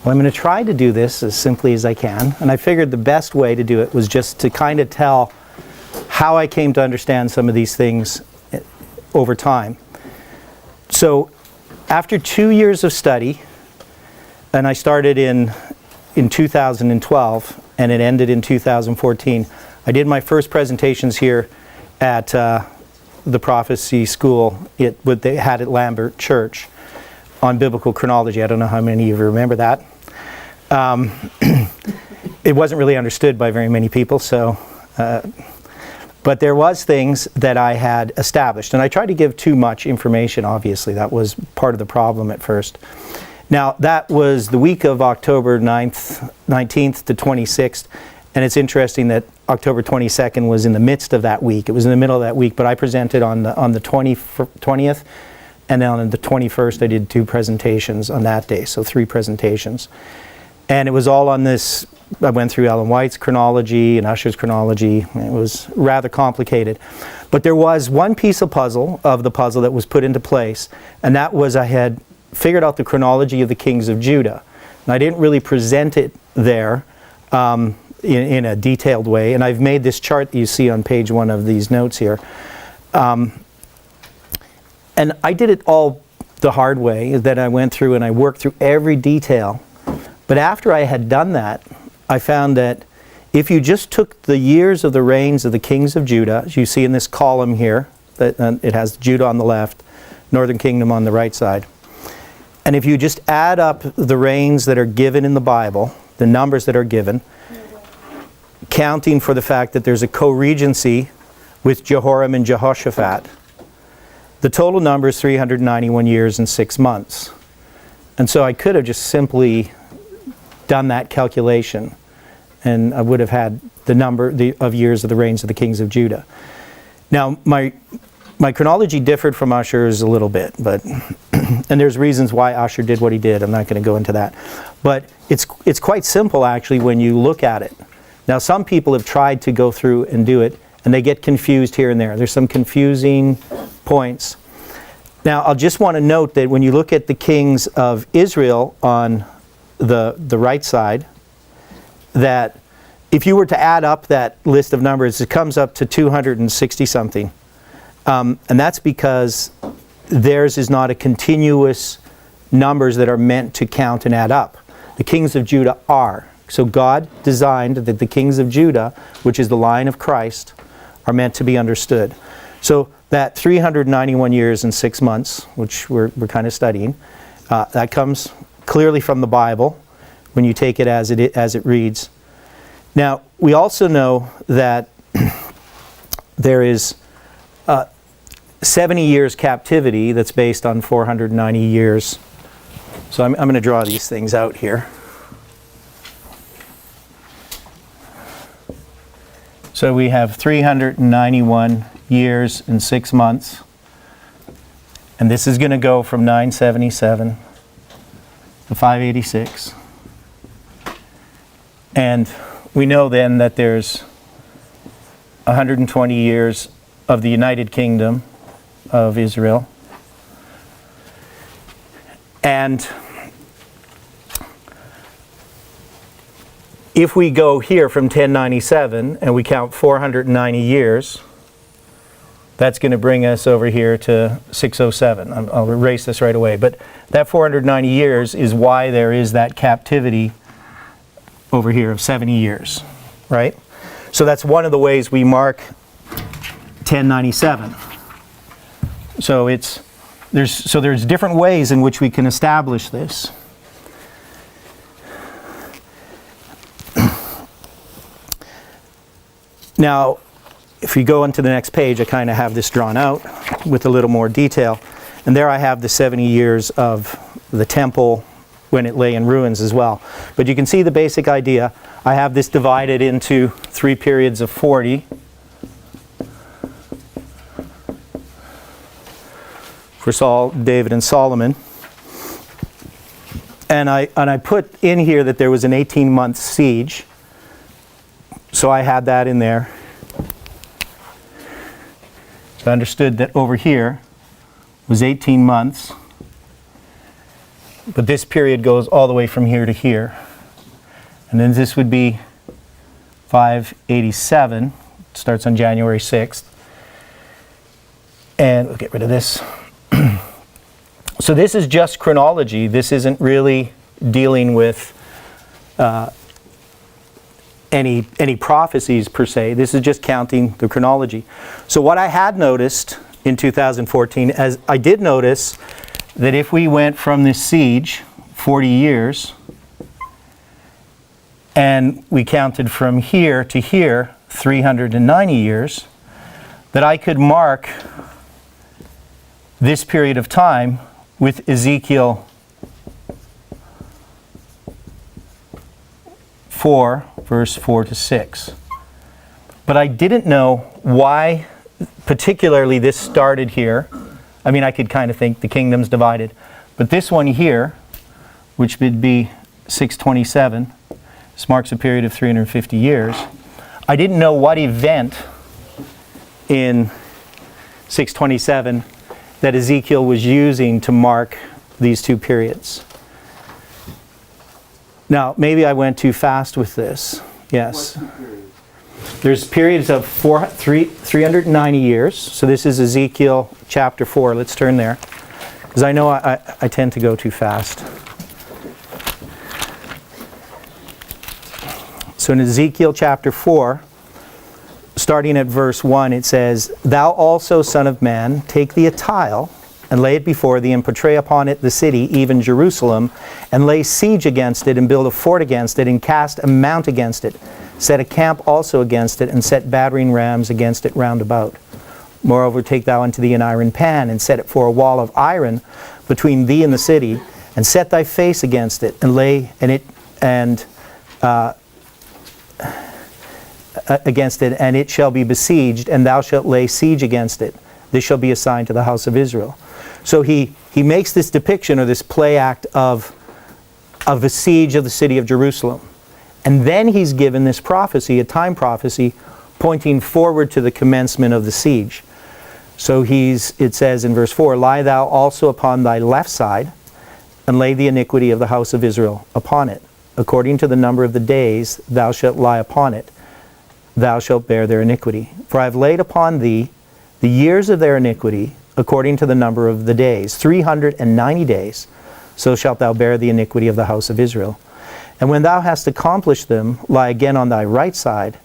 Well, I'm going to try to do this as simply as I can, and I figured the best way to do it was just to kind of tell how I came to understand some of these things over time. So, after 2 years of study, and I started in 2012, and it ended in 2014, I did my first presentations here at the prophecy school they had at Lambert Church on biblical chronology. I don't know how many of you remember that. It wasn't really understood by very many people, so but there was things that I had established, and I tried to give too much information. Obviously, that was part of the problem at first. Now, that was the week of October 19th to 26th, and it's interesting that October 22nd was in the midst of that week. It was in the middle of that week, but I presented on the 20th, and then on the 21st I did 2 presentations on that day, so 3 presentations. And it was all on this, I went through Ellen White's chronology and Ussher's chronology. It was rather complicated. But there was one piece of the puzzle that was put into place, and that was I had figured out the chronology of the kings of Judah. And I didn't really present it there in a detailed way, and I've made this chart that you see on page 1 of these notes here. And I did it all the hard way, that I went through and I worked through every detail. But after I had done that, I found that if you just took the years of the reigns of the kings of Judah, as you see in this column here, that it has Judah on the left, northern kingdom on the right side, and if you just add up the reigns that are given in the Bible, the numbers that are given, counting for the fact that there's a co-regency with Jehoram and Jehoshaphat, the total number is 391 years and 6 months. And so I could have just simply done that calculation, and I would have had the number of years of the reigns of the kings of Judah. Now, my chronology differed from Ussher's a little bit, but and there's reasons why Ussher did what he did. I'm not going to go into that. But it's quite simple, actually, when you look at it. Now, some people have tried to go through and do it, and they get confused here and there. There's some confusing points. Now, I'll just want to note that when you look at the kings of Israel on the right side, that if you were to add up that list of numbers, it comes up to 260 something. And that's because theirs is not a continuous numbers that are meant to count and add up. The kings of Judah are. So God designed that the kings of Judah, which is the line of Christ, are meant to be understood. So that 391 years and 6 months, which we're kind of studying, that comes clearly from the Bible when you take it as it reads. Now, we also know that there is 70 years captivity that's based on 490 years. So I'm going to draw these things out here. So we have 391 years and 6 months. And this is going to go from 977 to 586. And we know then that there's 120 years of the United Kingdom of Israel. And if we go here from 1097 and we count 490 years, that's going to bring us over here to 607. I'll erase this right away. But that 490 years is why there is that captivity over here of 70 years, right? So that's one of the ways we mark 1097. So there's different ways in which we can establish this. Now, if you go into the next page, I kind of have this drawn out with a little more detail. And there I have the 70 years of the temple when it lay in ruins as well. But you can see the basic idea. I have this divided into 3 periods of 40. For Saul, David, and Solomon. And I put in here that there was an 18-month siege. So I had that in there. So I understood that over here was 18 months. But this period goes all the way from here to here. And then this would be 587. It starts on January 6th. And we'll get rid of this. So this is just chronology. This isn't really dealing with any prophecies per se. This is just counting the chronology. So what I had noticed in 2014, as I did notice that if we went from this siege 40 years and we counted from here to here 390 years, that I could mark this period of time with Ezekiel 4, verse 4 to 6. But I didn't know why particularly this started here. I mean, I could kind of think the kingdom's divided. But this one here, which would be 627, this marks a period of 350 years. I didn't know what event in 627 that Ezekiel was using to mark these two periods. Now, maybe I went too fast with this. Yes. There's periods of 390 years. So this is Ezekiel chapter 4. Let's turn there. Because I know I tend to go too fast. So in Ezekiel chapter 4, starting at verse 1, it says, "Thou also, son of man, take thee a tile, and lay it before thee, and portray upon it the city, even Jerusalem, and lay siege against it, and build a fort against it, and cast a mount against it. Set a camp also against it, and set battering rams against it round about. Moreover, take thou unto thee an iron pan, and set it for a wall of iron between thee and the city, and set thy face against it, and lay against it, and it shall be besieged, and thou shalt lay siege against it. This shall be a sign to the house of Israel." So he makes this depiction, or this play act of the siege of the city of Jerusalem. And then he's given this prophecy, a time prophecy, pointing forward to the commencement of the siege. So it says in verse 4, "Lie thou also upon thy left side, and lay the iniquity of the house of Israel upon it. According to the number of the days thou shalt lie upon it, thou shalt bear their iniquity. For I have laid upon thee the years of their iniquity, according to the number of the days, 390 days, so shalt thou bear the iniquity of the house of Israel. And when thou hast accomplished them, lie again on thy right side,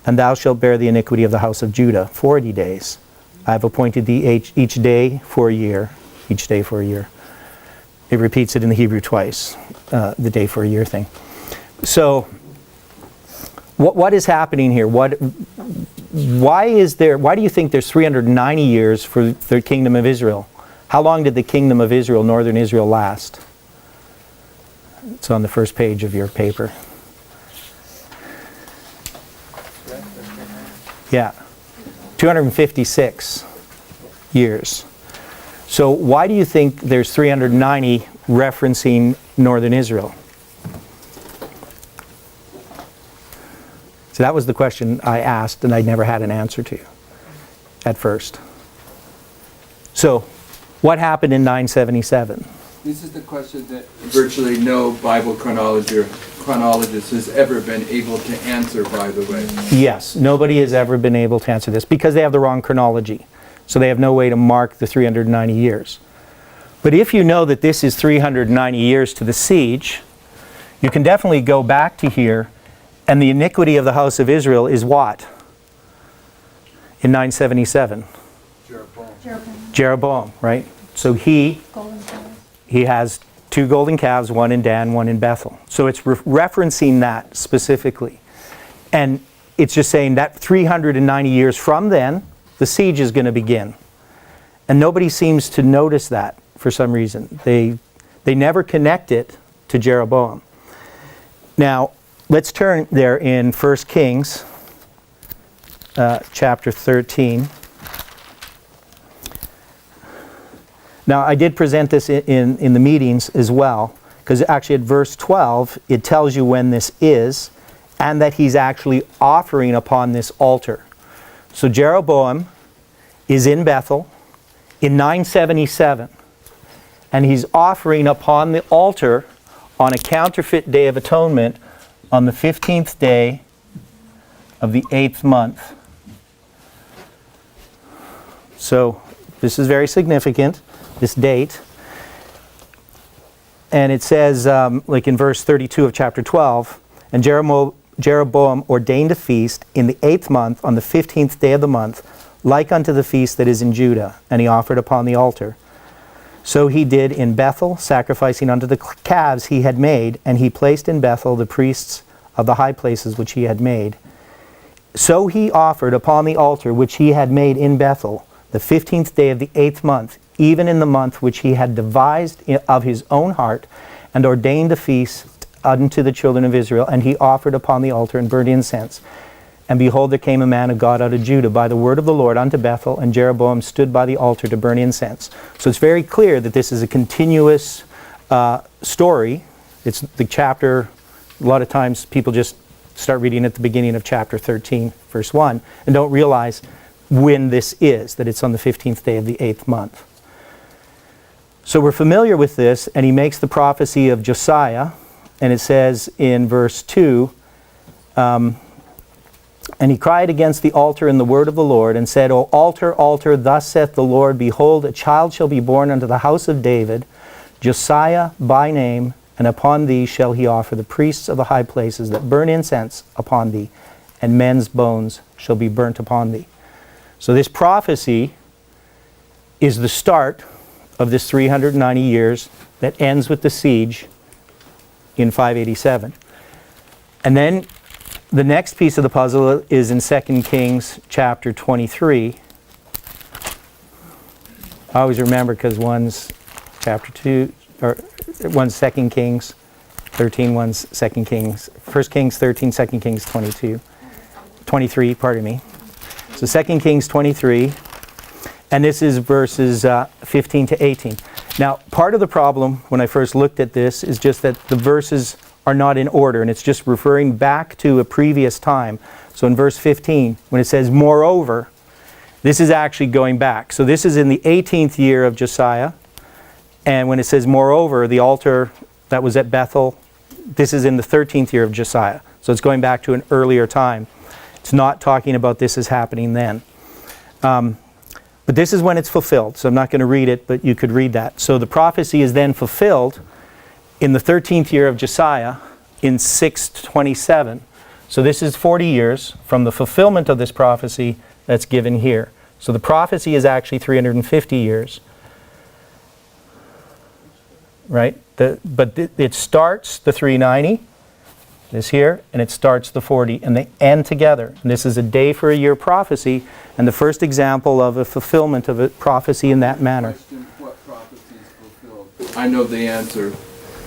and thou shalt bear the iniquity of the house of Judah 40 days. I have appointed thee each day for a year, each day for a year." It repeats it in the Hebrew twice, the day for a year thing. So, what is happening here? Why do you think there's 390 years for the kingdom of Israel? How long did the kingdom of Israel, northern Israel, last? It's on the first page of your paper. Yeah, 256 years. So why do you think there's 390 referencing northern Israel? So that was the question I asked, and I never had an answer to at first. So what happened in 977? This is the question that virtually no Bible chronologist has ever been able to answer, by the way. Yes, nobody has ever been able to answer this because they have the wrong chronology. So they have no way to mark the 390 years. But if you know that this is 390 years to the siege, you can definitely go back to here, and the iniquity of the house of Israel is what? In 977? Jeroboam, right? So he has two golden calves, one in Dan, one in Bethel. So it's referencing that specifically. And it's just saying that 390 years from then, the siege is going to begin. And nobody seems to notice that for some reason. They never connect it to Jeroboam. Now, let's turn there in 1 Kings chapter 13. Now, I did present this in the meetings as well, because actually at verse 12, it tells you when this is, and that he's actually offering upon this altar. So Jeroboam is in Bethel in 977, and he's offering upon the altar on a counterfeit day of atonement on the 15th day of the 8th month. So this is very significant, this date. And it says, like in verse 32 of chapter 12, and Jeroboam ordained a feast in the 8th month on the 15th day of the month, like unto the feast that is in Judah, and he offered upon the altar. So he did in Bethel, sacrificing unto the calves he had made, and he placed in Bethel the priests of the high places which he had made. So he offered upon the altar which he had made in Bethel, the 15th day of the 8th month, even in the month which he had devised of his own heart, and ordained a feast unto the children of Israel, and he offered upon the altar and burnt incense. And behold, there came a man of God out of Judah by the word of the Lord unto Bethel, and Jeroboam stood by the altar to burn incense. So it's very clear that this is a continuous story. It's the chapter, a lot of times people just start reading at the beginning of chapter 13, verse 1, and don't realize when this is, that it's on the 15th day of the 8th month. So we're familiar with this, and he makes the prophecy of Josiah, and it says in verse 2, and he cried against the altar in the word of the Lord, and said, O altar, altar, thus saith the Lord, behold, a child shall be born unto the house of David, Josiah by name, and upon thee shall he offer the priests of the high places that burn incense upon thee, and men's bones shall be burnt upon thee. So this prophecy is the start of this 390 years that ends with the siege in 587. And then the next piece of the puzzle is in 2 Kings chapter 23. I always remember because one's chapter 2, or one's 2 Kings 13, one's 2 Kings, 1 Kings 13, 2 Kings 23, pardon me. So 2 Kings 23, and this is verses 15 to 18. Now, part of the problem when I first looked at this is just that the verses are not in order, and it's just referring back to a previous time. So in verse 15, when it says, moreover, this is actually going back. So this is in the 18th year of Josiah, and when it says, moreover, the altar that was at Bethel, this is in the 13th year of Josiah. So it's going back to an earlier time. It's not talking about this as happening then. But this is when it's fulfilled. So I'm not going to read it, but you could read that. So the prophecy is then fulfilled in the 13th year of Josiah in 627. So this is 40 years from the fulfillment of this prophecy that's given here. So the prophecy is actually 350 years. Right? But it starts the 390, this here, and it starts the 40, and they end together. And this is a day for a year prophecy, and the first example of a fulfillment of a prophecy in that manner. Question, what prophecy is fulfilled? I know the answer,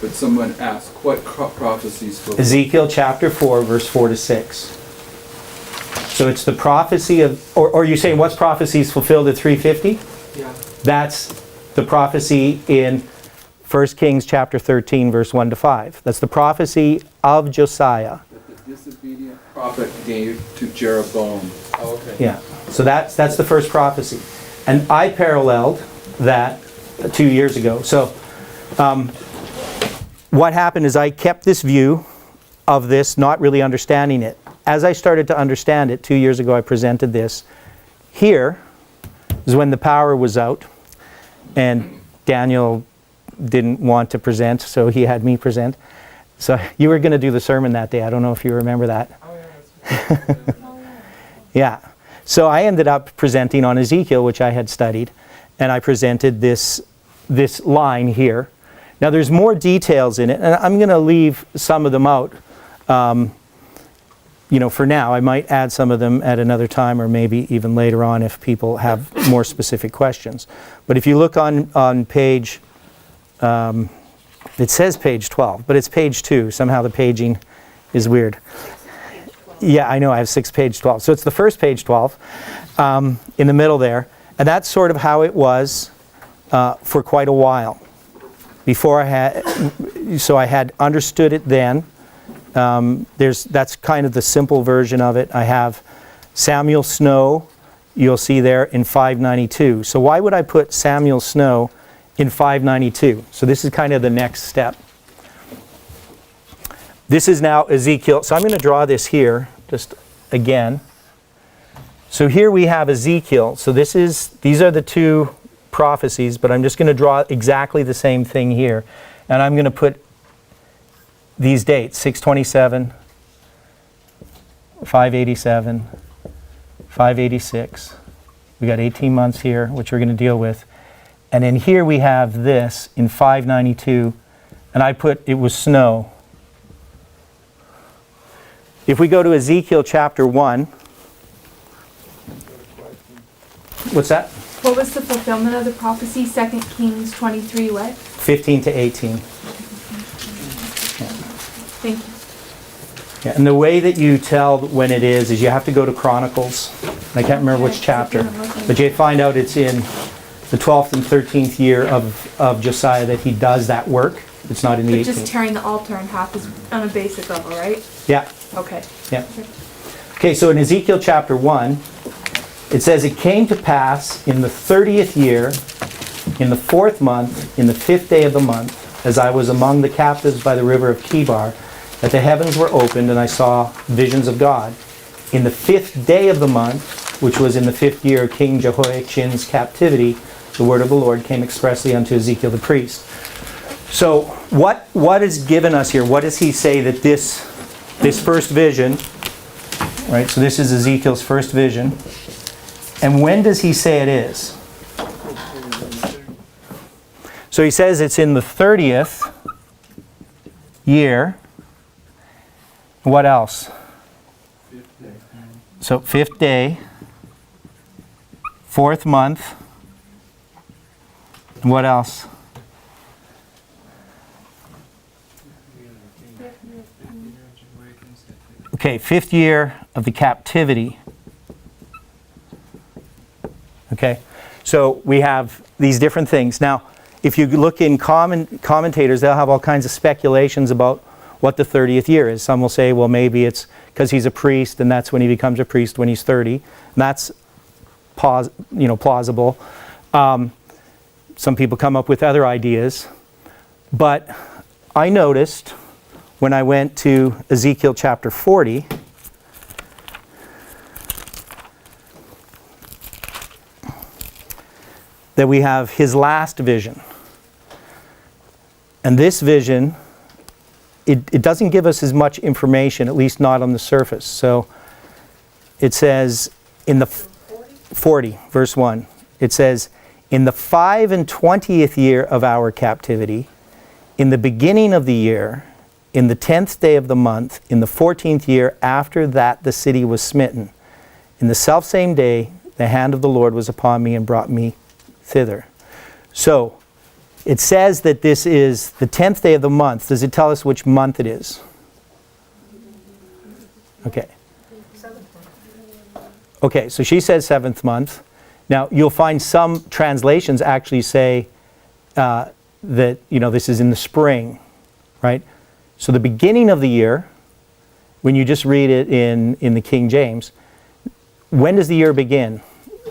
but someone asked, what prophecy is fulfilled? Ezekiel chapter 4, verse 4 to 6. So it's the prophecy of, or are you saying what's prophecy is fulfilled at 350? Yeah. That's the prophecy in 1 Kings chapter 13, verse 1 to 5. That's the prophecy of Josiah. That the disobedient prophet gave to Jeroboam. Oh, okay. Yeah. So that's the first prophecy. And I paralleled that 2 years ago. So what happened is I kept this view of this, not really understanding it. As I started to understand it, 2 years ago I presented this. Here is when the power was out, and Daniel didn't want to present, so he had me present. So you were going to do the sermon that day. I don't know if you remember that. Oh, yeah. Yeah. So I ended up presenting on Ezekiel, which I had studied, and I presented this line here. Now there's more details in it, and I'm going to leave some of them out. For now. I might add some of them at another time, or maybe even later on if people have more specific questions. But if you look on page, it says page 12, but it's page 2. Somehow the paging is weird. Yeah, I know, I have page 12. So it's the first page 12 in the middle there. And that's sort of how it was for quite a while. Before I had understood it then. That's kind of the simple version of it. I have Samuel Snow, you'll see there in 592. So why would I put Samuel Snow in 592. So this is kind of the next step. This is now Ezekiel. So I'm going to draw this here just again. So here we have Ezekiel. So these are the two prophecies, but I'm just going to draw exactly the same thing here. And I'm going to put these dates, 627, 587, 586. We got 18 months here, which we're going to deal with. And then here we have this in 592, and I put, it was snow. If we go to Ezekiel chapter 1, what's that? What was the fulfillment of the prophecy? 2 Kings 23 what? 15 to 18. Thank you. Yeah, and the way that you tell when it is you have to go to Chronicles. I can't remember which chapter, but you find out it's in the 12th and 13th year of Josiah that he does that work. It's not in the 18th. But just tearing the altar in half is on a basic level, right? Yeah. Okay. Yeah. Okay, so in Ezekiel chapter 1, it says, "It came to pass in the 30th year, in the 4th month, in the 5th day of the month, as I was among the captives by the river of Chebar, that the heavens were opened, and I saw visions of God. In the 5th day of the month, which was in the 5th year of King Jehoiachin's captivity, the word of the Lord came expressly unto Ezekiel the priest." So what is given us here? What does he say that this first vision, right? So this is Ezekiel's first vision. And when does he say it is? So he says it's in the 30th year. What else? So 5th day, 4th month. And what else? Okay, 5th year of the captivity. Okay, so we have these different things. Now, if you look in commentators, they'll have all kinds of speculations about what the 30th year is. Some will say, well, maybe it's because he's a priest, and that's when he becomes a priest when he's 30. And that's plausible. Some people come up with other ideas. But I noticed when I went to Ezekiel chapter 40, that we have his last vision. And this vision, it doesn't give us as much information, at least not on the surface. So it says in the 40, verse 1, it says, "In the 25th year of our captivity, in the beginning of the year, in the 10th day of the month, in the 14th year after that the city was smitten, in the selfsame day the hand of the Lord was upon me and brought me thither." So it says that this is the 10th day of the month. Does it tell us which month it is? Okay. Okay, so she says 7th month. Now you'll find some translations actually say that this is in the spring, right? So the beginning of the year, when you just read it in the King James, when does the year begin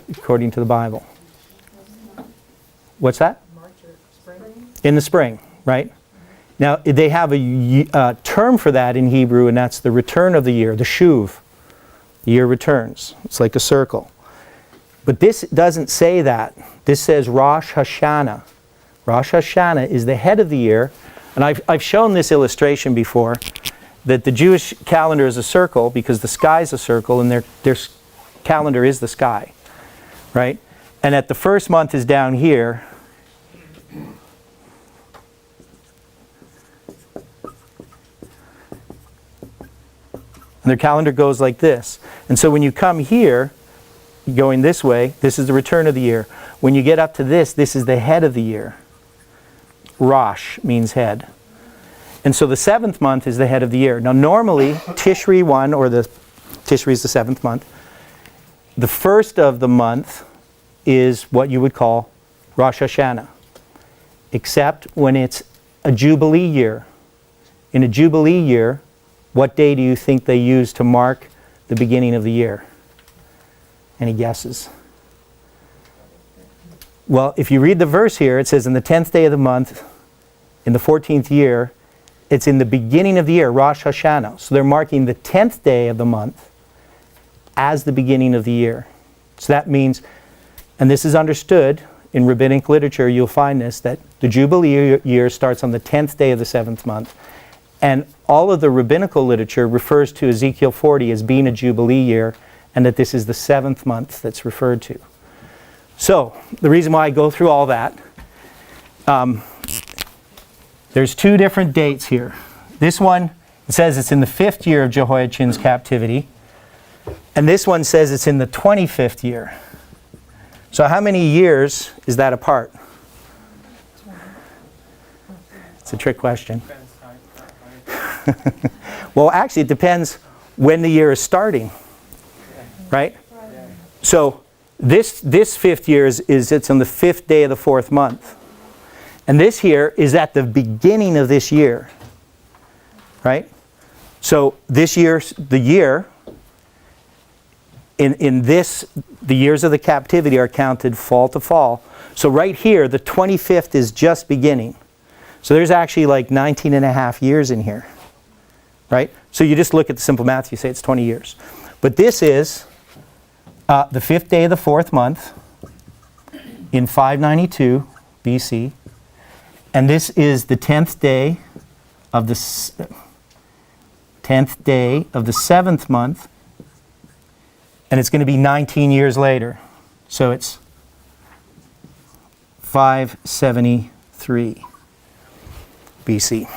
according to the Bible? What's that? March or spring? In the spring, right? Now, they have a term for that in Hebrew, and that's the return of the year, the shuv. The year returns. It's like a circle. But this doesn't say that. This says Rosh Hashanah. Rosh Hashanah is the head of the year. And I've shown this illustration before, that the Jewish calendar is a circle because the sky is a circle, and their calendar is the sky, right? And that the first month is down here. And their calendar goes like this. And so when you come here, going this way, this is the return of the year. When you get up to this, this is the head of the year. Rosh means head. And so the 7th month is the head of the year. Now normally, Tishri 1, or Tishri is the 7th month. The first of the month is what you would call Rosh Hashanah. Except when it's a Jubilee year. In a Jubilee year, what day do you think they use to mark the beginning of the year? Any guesses? Well, if you read the verse here, it says, in the 10th day of the month, in the 14th year, it's in the beginning of the year, Rosh Hashanah. So they're marking the 10th day of the month as the beginning of the year. So that means, and this is understood in rabbinic literature, you'll find this, that the Jubilee year starts on the 10th day of the 7th month. And all of the rabbinical literature refers to Ezekiel 40 as being a Jubilee year, and that this is the 7th month that's referred to. So, the reason why I go through all that, there's two different dates here. This one, it says it's in the 5th year of Jehoiachin's captivity, and this one says it's in the 25th year. So how many years is that apart? It's a trick question. Well, actually, it depends when the year is starting, right? So this 5th year it's on the 5th day of the 4th month. And this here is at the beginning of this year, right? So this year, the year, in this, the years of the captivity are counted fall to fall. So right here, the 25th is just beginning. So there's actually like 19 and a half years in here, right? So you just look at the simple math, you say it's 20 years. But this is the 5th day of the 4th month in 592 BC. And this is the 10th day of the 7th month. And it's going to be 19 years later. So it's 573 BC.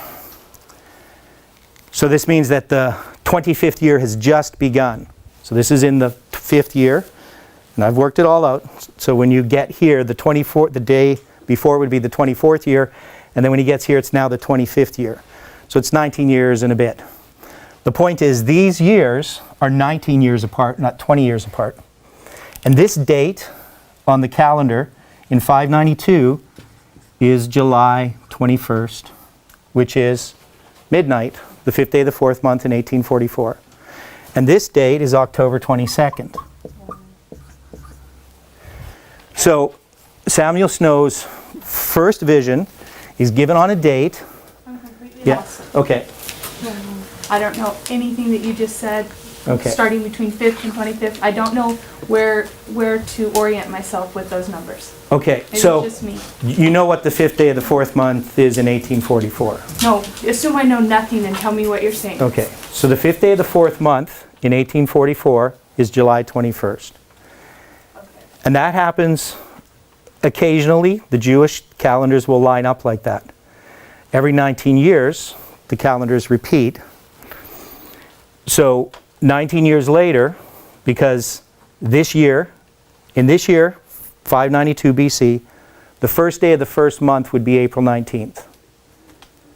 So this means that the 25th year has just begun. So this is in the 5th year. And I've worked it all out. So when you get here, the day before would be the 24th year. And then when he gets here, it's now the 25th year. So it's 19 years and a bit. The point is, these years are 19 years apart, not 20 years apart. And this date on the calendar in 592 is July 21st, which is midnight, the 5th day of the 4th month in 1844. And this date is October 22nd. So Samuel Snow's first vision is given on a date. I'm completely Yeah, lost. okay. I don't know anything that you just said, Okay. starting between 5th and 25th. I don't know where to orient myself with those numbers. Okay, Maybe so it's just me. you know what the 5th day of the 4th month is in 1844. No, assume I know nothing and tell me what you're saying. Okay, so the 5th day of the 4th month in 1844 is July 21st. Okay. And that happens occasionally. The Jewish calendars will line up like that. Every 19 years, the calendars repeat. So 19 years later, because in this year, 592 BC, the first day of the first month would be April 19th.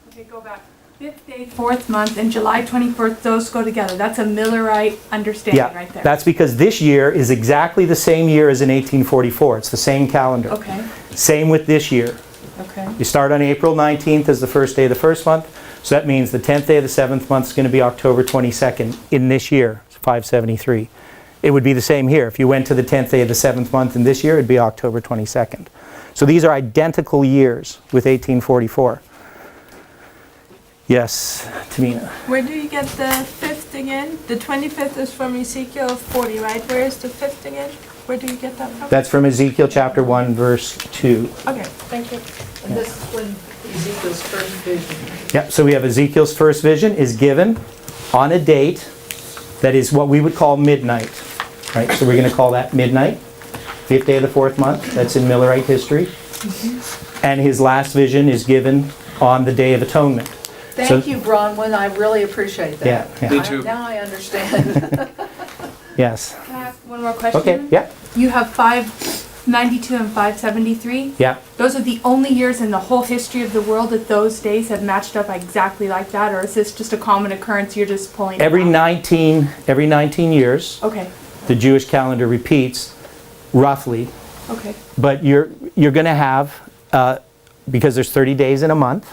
Okay, go back. 5th day, 4th month, and July 21st, those go together. That's a Millerite understanding right there. That's because this year is exactly the same year as in 1844. It's the same calendar. Okay, Same with this year. okay. You start on April 19th as the first day of the first month. So that means the 10th day of the 7th month is going to be October 22nd in this year, 573. It would be the same here. If you went to the 10th day of the 7th month in this year, it would be October 22nd. So these are identical years with 1844. Yes, Tamina. Where do you get the 5th again? The 25th is from Ezekiel 40, right? Where is the 5th again? Where do you get that from? That's from Ezekiel chapter 1, verse 2. Okay, thank you. And this is when Ezekiel's first vision. Yeah, so we have Ezekiel's first vision is given on a date that is what we would call midnight. Right? So we're going to call that midnight, 5th day of the 4th month. That's in Millerite history. And his last vision is given on the Day of Atonement. Thank you, Bronwyn, I really appreciate that. Yeah. Me too. Now I understand. Yes. Can I ask one more question? Okay, yeah, You have 592 and 573. yeah. Those are the only years in the whole history of the world that those days have matched up exactly like that, or is this just a common occurrence you're just pulling it Every out? 19 years, Okay, the Jewish calendar repeats roughly, okay. but you're going to have, because there's 30 days in a month,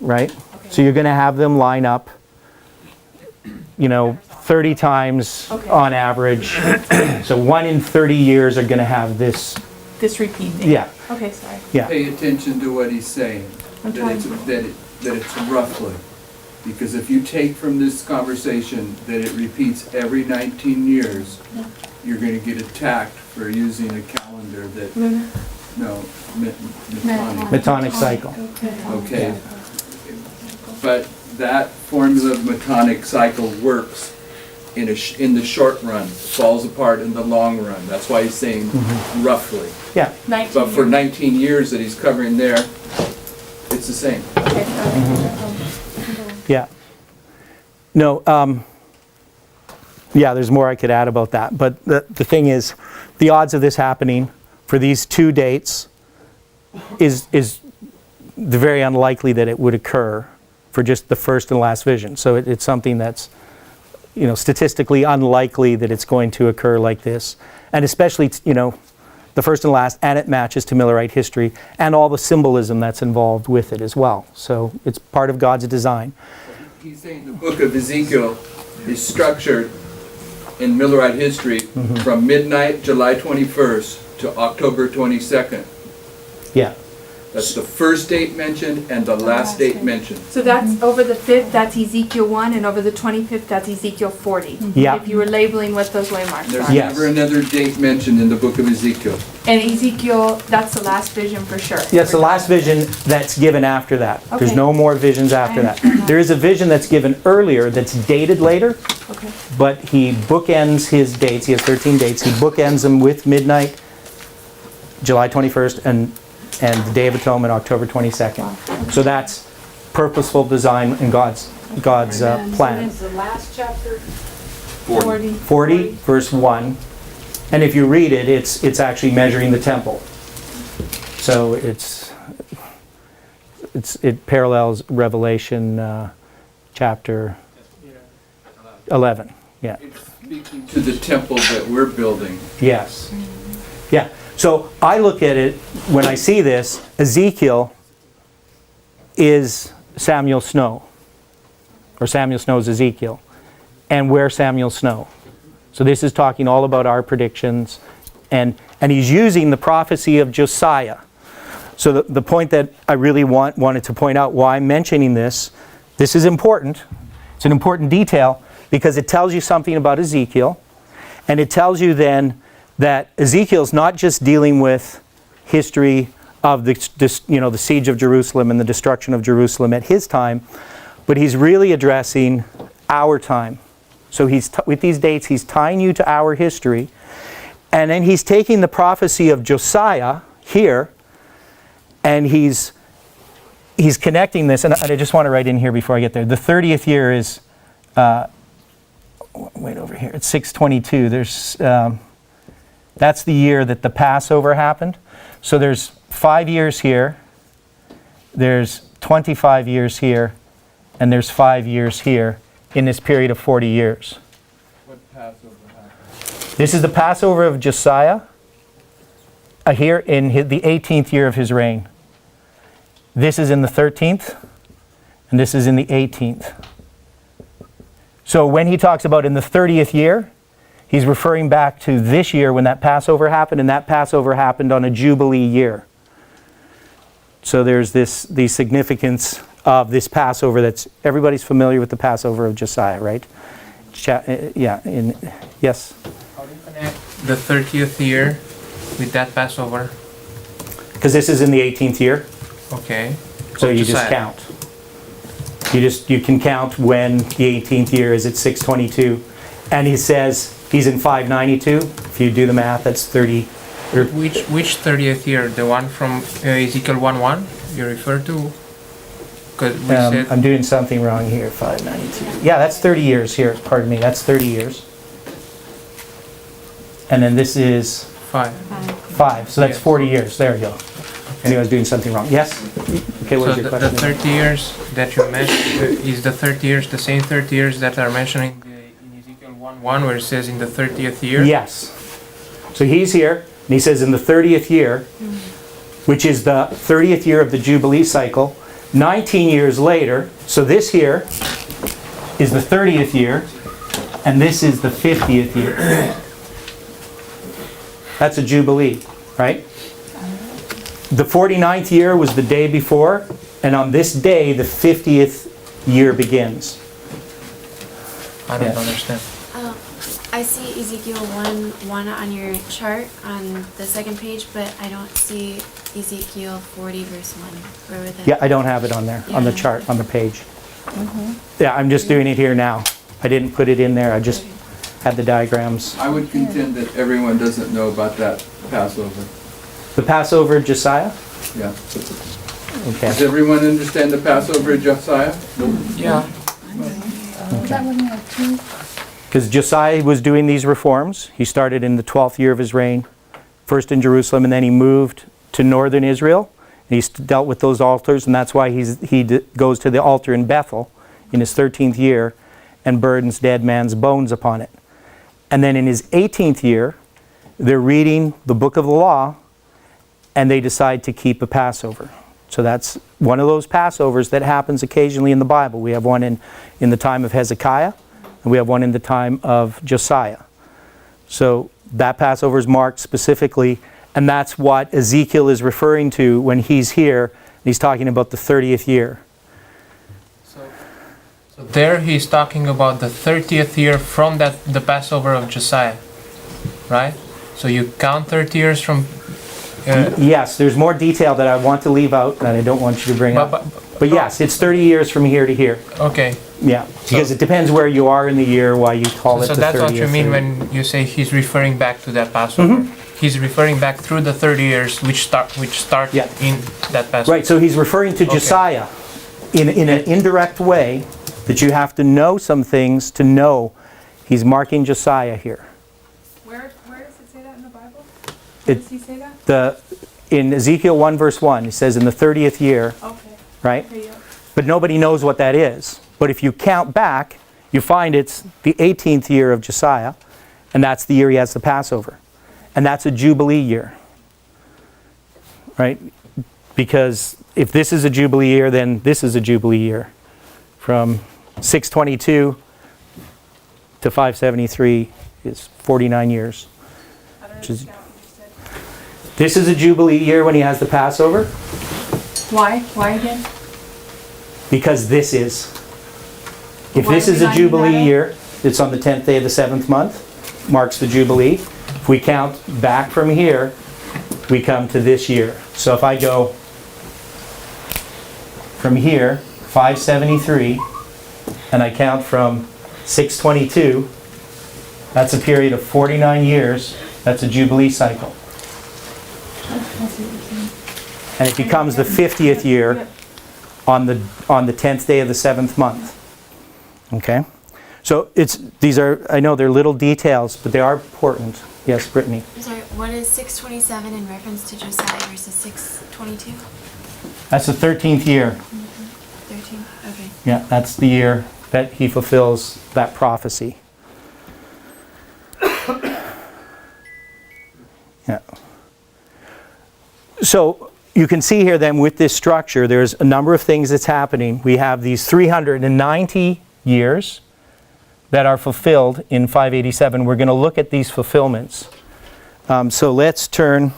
right? Okay. So you're going to have them line up, 30 times Okay. on average. So 1 in 30 years are going to have this this repeating. Yeah, Okay, sorry. yeah. Pay attention to what he's saying, I'm that trying it's, to. that it's roughly. Because if you take from this conversation that it repeats every 19 years, you're gonna get attacked for using a calendar that, no, Metonic. Metonic cycle. Okay. But that formula of Metonic cycle works in the short run, falls apart in the long run. That's why he's saying roughly. Yeah, 19 But for years. 19 years that he's covering there, it's the same. Okay, yeah. No, yeah, there's more I could add about that. But the thing is, the odds of this happening for these two dates is very unlikely that it would occur for just the first and last vision. So it's something that's, you know, statistically unlikely that it's going to occur like this. And especially, you know, the first and last, and it matches to Millerite history and all the symbolism that's involved with it as well. So it's part of God's design. He's saying the book of Ezekiel is structured in Millerite history from midnight, July 21st to October 22nd. Yeah. That's the first date mentioned and the last date mentioned. So that's over the 5th, that's Ezekiel 1, and over the 25th, that's Ezekiel 40. Yeah. If you were labeling what those waymarks There's are. Yes. never another date mentioned in the book of Ezekiel. And Ezekiel, that's the last vision for sure. Yes, the last vision that's given after that. There's Okay. no more visions after that. There is a vision that's given earlier that's dated later, Okay. but he bookends his dates. He has 13 dates. He bookends them with midnight, July 21st, and the Day of Atonement, October 22nd. So that's purposeful design in God's plan. Is the last chapter? 40. 40, verse 1. And if you read it, it's actually measuring the temple. So it parallels Revelation chapter 11. Yeah. It's speaking to the temple that we're building. Yes. Yeah. So I look at it, when I see this, Ezekiel is Samuel Snow. Or Samuel Snow's Ezekiel. And we're Samuel Snow. So this is talking all about our predictions. And he's using the prophecy of Josiah. So the point that I really wanted to point out why I'm mentioning this is important. It's an important detail because it tells you something about Ezekiel. And it tells you then that Ezekiel's not just dealing with history of the siege of Jerusalem and the destruction of Jerusalem at his time, but he's really addressing our time. So with these dates, he's tying you to our history, and then he's taking the prophecy of Josiah here, and he's connecting this, and I just want to write in here before I get there. The 30th year is, wait over here, it's 622. There's, that's the year that the Passover happened. So there's 5 years here, there's 25 years here, and there's 5 years here in this period of 40 years. What Passover happened? This is the Passover of Josiah, here in the 18th year of his reign. This is in the 13th, and this is in the 18th. So when he talks about in the 30th year, he's referring back to this year when that Passover happened, and that Passover happened on a Jubilee year. So there's the significance of this Passover that's, everybody's familiar with the Passover of Josiah, right? Yes? How do you connect the 30th year with that Passover? Because this is in the 18th year, Okay. so you just Josiah. count. You can count when the 18th year is at 622. And he says he's in 592. If you do the math, that's 30. Which 30th year? The one from Ezekiel 1:1 you refer to? Because we said I'm doing something wrong here, 592. Yeah, that's 30 years here, pardon me, that's 30 years. And then this is 5. 5, so that's Yes. 40 years, there you go. I knew I was doing something wrong. Yes? Okay, what So is your the question? 30 years that you mentioned, is the 30 years the same 30 years that are mentioned in Ezekiel 1:1 where it says in the 30th year? Yes. So he's here, and he says in the 30th year, which is the 30th year of the Jubilee cycle, 19 years later, so this here is the 30th year, and this is the 50th year. That's a Jubilee, right? The 49th year was the day before, and on this day, the 50th year begins. I don't Yeah. understand. I see Ezekiel 1:1 on your chart on the second page, but I don't see Ezekiel 40 verse 1. Where would that Yeah, I don't have it on there, on the chart, on the page. Yeah, I'm just doing it here now. I didn't put it in there, I just had the diagrams. I would contend that everyone doesn't know about that Passover. The Passover, Josiah? Yeah. Okay. Does everyone understand the Passover, Josiah? Yeah. Because Josiah was doing these reforms. He started in the 12th year of his reign, first in Jerusalem, and then he moved to northern Israel. And he dealt with those altars, and that's why he goes to the altar in Bethel in his 13th year and burdens dead man's bones upon it. And then in his 18th year, they're reading the book of the law, and they decide to keep a Passover. So that's one of those Passovers that happens occasionally in the Bible. We have one in the time of Hezekiah, and we have one in the time of Josiah. So that Passover is marked specifically, and that's what Ezekiel is referring to when he's here, and he's talking about the 30th year. So there he's talking about the 30th year from the Passover of Josiah, right? So you count 30 years from... Yes, there's more detail that I want to leave out that I don't want you to bring up. But yes, it's 30 years from here to here. Okay. Yeah, because it depends where you are in the year, why you call it the 30th. So that's what you mean when you say he's referring back to that Passover. He's referring back through the 30 years which start Yeah. in that Passover. Right, so he's referring to Josiah in an indirect way that you have to know some things to know he's marking Josiah here. Where does it say that in the Bible? Where does he say that? In Ezekiel 1 verse 1, it says in the 30th year, Okay. right? Okay, yeah. But nobody knows what that is. But if you count back, you find it's the 18th year of Josiah, and that's the year he has the Passover. And that's a Jubilee year, right? Because if this is a Jubilee year, then this is a Jubilee year. From 622 to 573 is 49 years. I don't Which is- understand what you said. This is a Jubilee year when he has the Passover, Why? Why again? because this is. If Why this are is we a lining that Jubilee up? year, it's on the 10th day of the 7th month, marks the Jubilee. If we count back from here, we come to this year. So if I go from here, 573, and I count from 622, that's a period of 49 years. That's a Jubilee cycle. And it becomes the 50th year on the 10th day of the 7th month. Okay? So these are, I know they're little details, but they are important. Yes, Brittany. I'm sorry, what is 627 in reference to Josiah versus 622? That's the 13th year. 13? Okay. Yeah, that's the year that he fulfills that prophecy. Yeah. So you can see here then with this structure, there's a number of things that's happening. We have these 390 years that are fulfilled in 587. We're going to look at these fulfillments. So let's turn...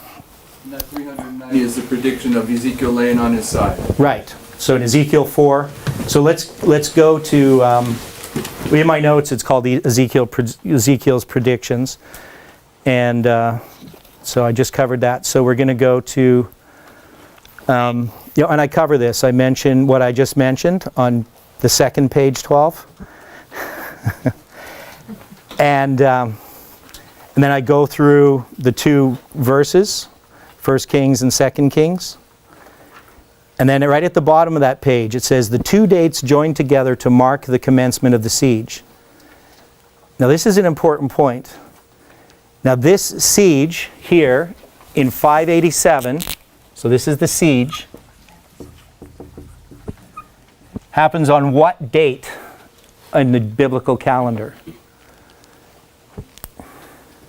And that 390 is the prediction of Ezekiel laying on his side. Right. So in Ezekiel 4. So let's go to... in my notes it's called the Ezekiel's predictions. And so I just covered that. So we're going to go to... and I cover this. I mention what I just mentioned on the second page 12. And then I go through the two verses, 1 Kings and 2 Kings. And then right at the bottom of that page, it says, the two dates joined together to mark the commencement of the siege. Now this is an important point. Now this siege here in 587, so this is the siege, happens on what date in the biblical calendar?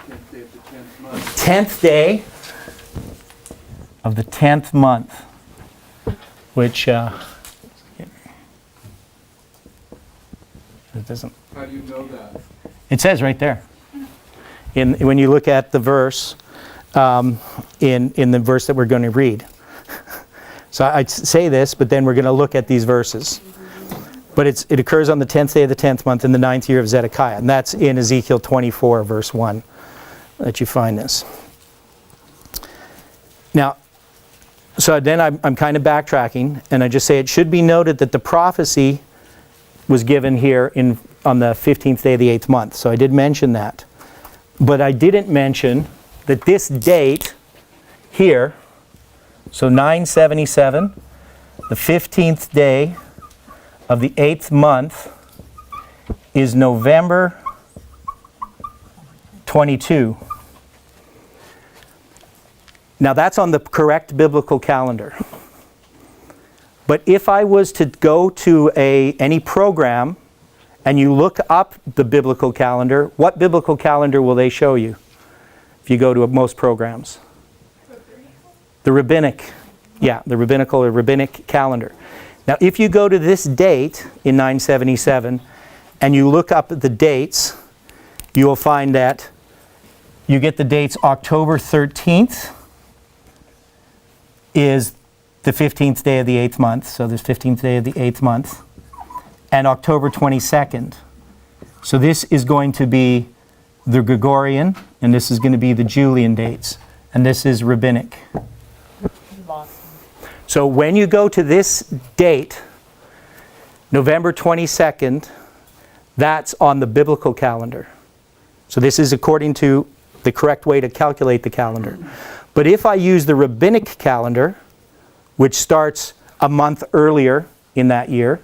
10th day of the 10th month. 10th day of the 10th month, which it doesn't. How do you know that? It says right there. When you look at the verse, in the verse that we're going to read. So I'd say this, but then we're going to look at these verses. But it occurs on the 10th day of the 10th month in the 9th year of Zedekiah. And that's in Ezekiel 24, verse 1, that you find this. Now, so then I'm kind of backtracking, and I just say it should be noted that the prophecy was given here on the 15th day of the 8th month. So I did mention that. But I didn't mention that this date here, so 977, the 15th day of the 8th month, is November 22. Now that's on the correct biblical calendar. But if I was to go to any program and you look up the biblical calendar, what biblical calendar will they show you if you go to most programs? The rabbinic. Yeah, the rabbinical or rabbinic calendar. Now if you go to this date in 977 and you look up the dates, you will find that you get the dates October 13th is the 15th day of the 8th month, so this 15th day of the 8th month, and October 22nd. So this is going to be the Gregorian, and this is going to be the Julian dates, and this is rabbinic. So when you go to this date, November 22nd, that's on the biblical calendar. So this is according to the correct way to calculate the calendar. But if I use the rabbinic calendar, which starts a month earlier in that year,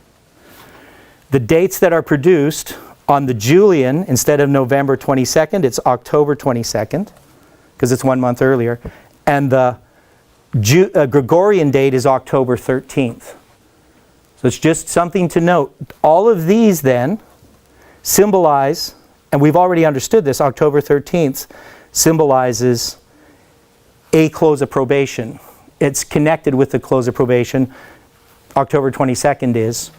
the dates that are produced on the Julian, instead of November 22nd, it's October 22nd, because it's 1 month earlier, and the Gregorian date is October 13th. So it's just something to note. All of these then symbolize, and we've already understood this, October 13th symbolizes a close of probation. It's connected with the close of probation. October 22nd is.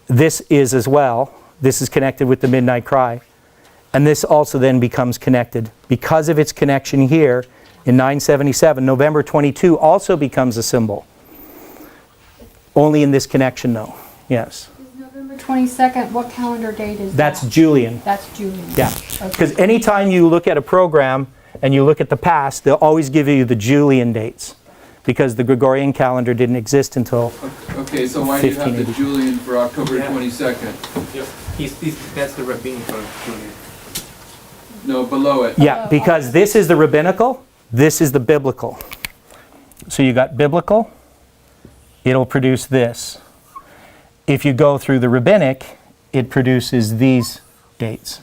This is as well. This is connected with the midnight cry. And this also then becomes connected. Because of its connection here in 977, November 22 also becomes a symbol. Only in this connection though. Yes. Is November 22nd, what calendar date is that? That's Julian. That's Julian. Yeah. Because anytime you look at a program and you look at the past, they'll always give you the Julian dates, because the Gregorian calendar didn't exist until Okay, so why do you have the 1580. Julian for October Yeah. 22nd? Yep. That's the rabbinical Julian. No, below it. Yeah, because this is the rabbinical, this is the biblical. So you got biblical, it'll produce this. If you go through the rabbinic, it produces these dates.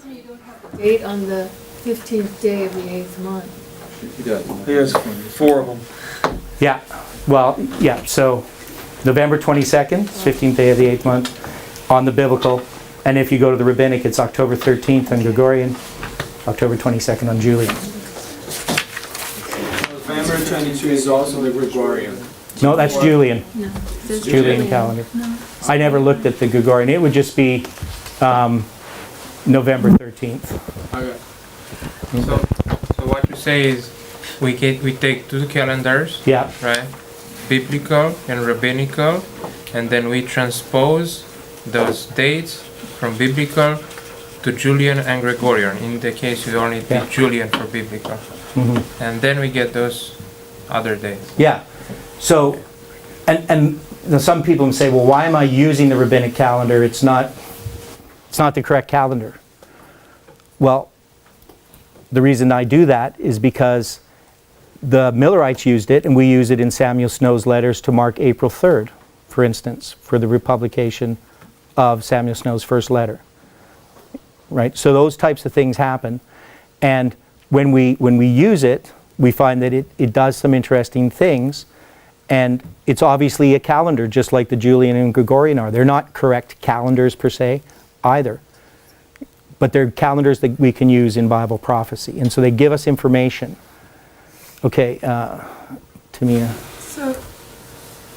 So you don't have a date on the 15th day of the 8th month. He does. He has 4 of them. Yeah, well, yeah, so November 22nd, 15th day of the 8th month on the biblical. And if you go to the rabbinic, it's October 13th on Gregorian, October 22nd on Julian. November 22 is also the Gregorian. No, that's Julian. No. It's Julian calendar. I never looked at the Gregorian. It would just be November 13th. Okay. So what you say is we take two calendars, Yeah, right? Biblical and rabbinical, and then we transpose those dates from biblical to Julian and Gregorian. In the case you only Yeah. take Julian for biblical. And then we get those other dates. yeah. So, and some people say, well, why am I using the rabbinic calendar? It's not the correct calendar. Well, the reason I do that is because the Millerites used it, and we use it in Samuel Snow's letters to mark April 3rd, for instance, for the republication of Samuel Snow's first letter. Right? So those types of things happen. And when we use it, we find that it does some interesting things. And it's obviously a calendar, just like the Julian and Gregorian are. They're not correct calendars per se, either. But they're calendars that we can use in Bible prophecy. And so they give us information. Okay, Tamia. So,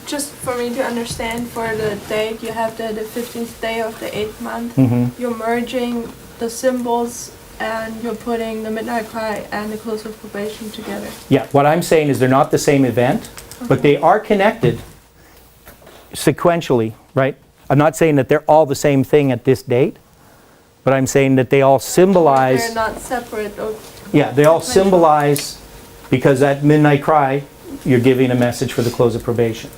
just for me to understand, for the date, you have the 15th day of the 8th month. You're merging the symbols and you're putting the midnight cry and the close of probation together. Yeah, what I'm saying is they're not the same event, but they are connected sequentially, right? I'm not saying that they're all the same thing at this date, but I'm saying that they all symbolize... They're not separate or... Yeah, they all symbolize, because at midnight cry, you're giving a message for the close of probation.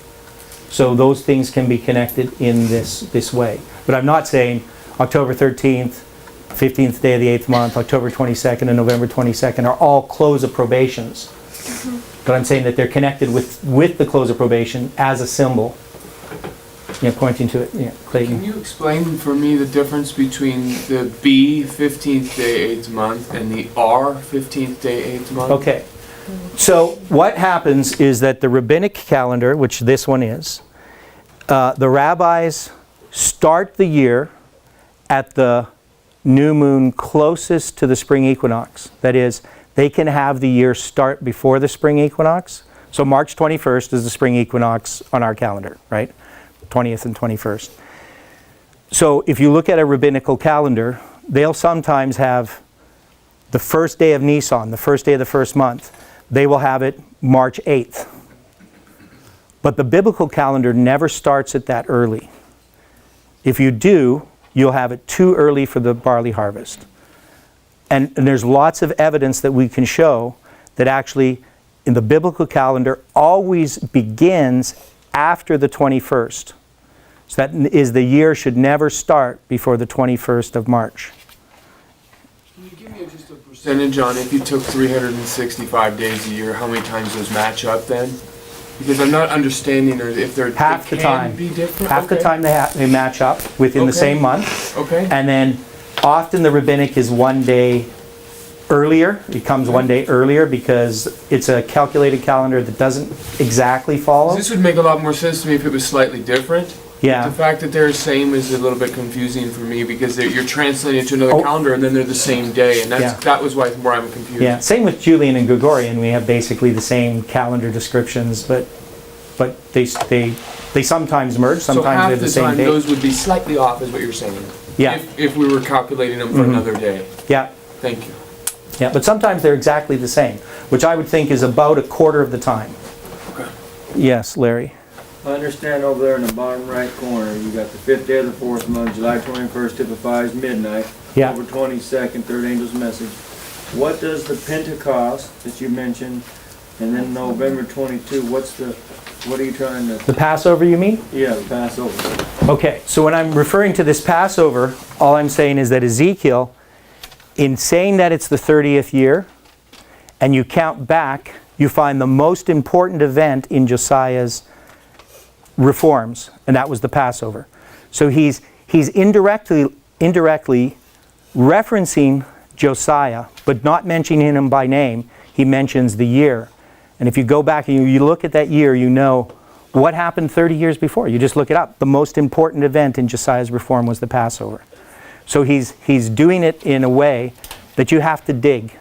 So those things can be connected in this way. But I'm not saying October 13th, 15th day of the 8th month, October 22nd and November 22nd are all close of probations. But I'm saying that they're connected with the close of probation as a symbol. Pointing to it. Yeah, Clayton. Can you explain for me the difference between the B, 15th day, 8th month, and the R, 15th day, 8th month? Okay. So what happens is that the rabbinic calendar, which this one is, the rabbis start the year at the new moon closest to the spring equinox. That is, they can have the year start before the spring equinox. So March 21st is the spring equinox on our calendar, right? 20th and 21st. So if you look at a rabbinical calendar, they'll sometimes have the first day of Nisan, the first day of the first month. They will have it March 8th. But the biblical calendar never starts it that early. If you do, you'll have it too early for the barley harvest. And there's lots of evidence that we can show that actually in the biblical calendar always begins after the 21st. So that is, the year should never start before the 21st of March. Can you give me just a percentage on if you took 365 days a year, how many times those match up then? Because I'm not understanding or if they're Half the time. Be different. Half the time they match up within the same month. Okay. And then often the rabbinic is one day earlier. It comes one day earlier because it's a calculated calendar that doesn't exactly follow. This would make a lot more sense to me if it was slightly different. Yeah. The fact that they're the same is a little bit confusing for me because you're translating it to another calendar and then they're the same day, and that was why more I'm confused. Yeah. Same with Julian and Gregorian. We have basically the same calendar descriptions, but they sometimes merge. Sometimes they're the same time, date. those would be slightly off, is what you're saying. Yeah. If we were calculating them for another day. Yeah. Thank you. Yeah, but sometimes they're exactly the same, which I would think is about a quarter of the time. Okay. Yes, Larry. I understand over there in the bottom right corner, you got the 5th day of the 4th month, July 21st typifies midnight, Yeah. October 22nd, third angel's message. What does the Pentecost that you mentioned, and then November 22, what are you trying to... The Passover, you mean? Yeah, the Passover. Okay, so when I'm referring to this Passover, all I'm saying is that Ezekiel, in saying that it's the 30th year, and you count back, you find the most important event in Josiah's reforms, and that was the Passover. So he's indirectly referencing Josiah, but not mentioning him by name. He mentions the year. And if you go back and you look at that year, you know what happened 30 years before. You just look it up. The most important event in Josiah's reform was the Passover. So he's doing it in a way that you have to dig.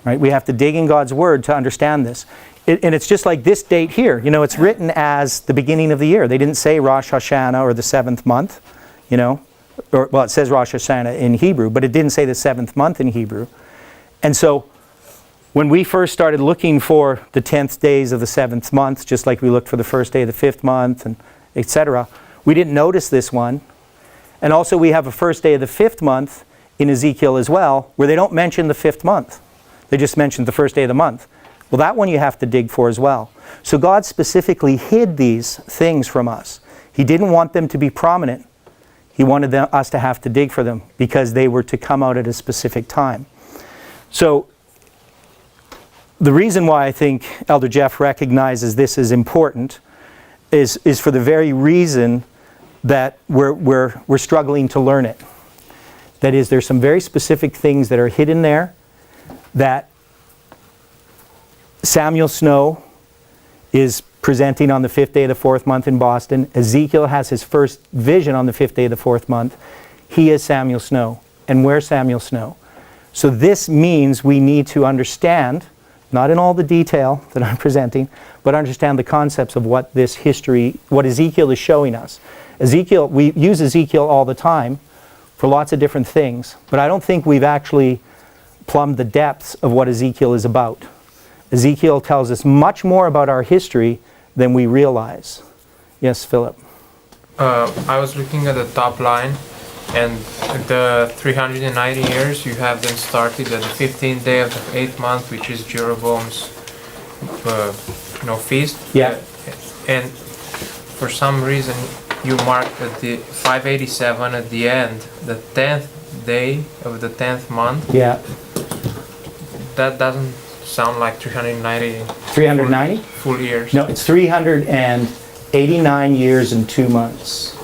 Right? We have to dig in God's Word to understand this. And it's just like this date here. You know, it's written as the beginning of the year. They didn't say Rosh Hashanah or the 7th month, you know. Well, it says Rosh Hashanah in Hebrew, but it didn't say the 7th month in Hebrew. And so when we first started looking for the 10th days of the 7th month, just like we looked for the first day of the 5th month, and etc., we didn't notice this one. And also we have a first day of the 5th month in Ezekiel as well, where they don't mention the 5th month. They just mention the first day of the month. Well, that one you have to dig for as well. So God specifically hid these things from us. He didn't want them to be prominent. He wanted us to have to dig for them because they were to come out at a specific time. So the reason why I think Elder Jeff recognizes this as important is for the very reason that we're struggling to learn it. That is, there's some very specific things that are hidden there that Samuel Snow is presenting on the 5th day of the 4th month in Boston. Ezekiel has his first vision on the 5th day of the 4th month. He is Samuel Snow. And we're Samuel Snow. So this means we need to understand, not in all the detail that I'm presenting, but understand the concepts of what this history, what Ezekiel is showing us. Ezekiel, we use Ezekiel all the time for lots of different things, but I don't think we've actually plumbed the depths of what Ezekiel is about. Ezekiel tells us much more about our history than we realize. Yes, Philip? I was looking at the top line, and the 390 years, you have them started at the 15th day of the 8th month, which is Jeroboam's feast. Yeah. And for some reason, you marked at the 587 at the end, the 10th day of the 10th month. Yeah. That doesn't sound like 390 390? full years. No, it's 389 years and 2 months.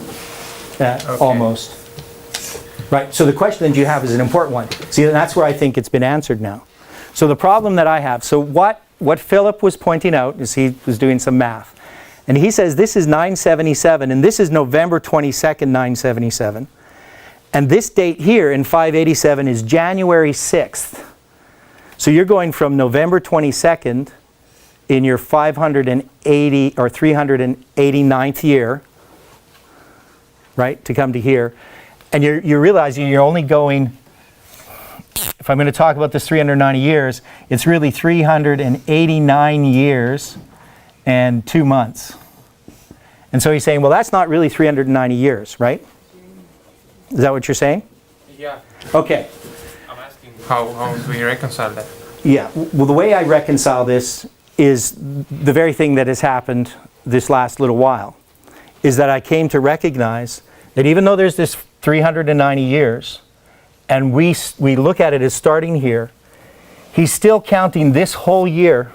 Almost. Right, so the question that you have is an important one. See, that's where I think it's been answered now. So the problem that I have, so what Philip was pointing out is he was doing some math. And he says this is 977, and this is November 22nd, 977. And this date here in 587 is January 6th. So you're going from November 22nd in your 580 or 389th year, right, to come to here. And you're realizing you're only going, if I'm going to talk about this 390 years, it's really 389 years and 2 months. And so he's saying, well, that's not really 390 years, right? Is that what you're saying? Yeah. Okay. I'm asking how do we reconcile that? Yeah. Well, the way I reconcile this is the very thing that has happened this last little while, is that I came to recognize that even though there's this 390 years, and we look at it as starting here, he's still counting this whole year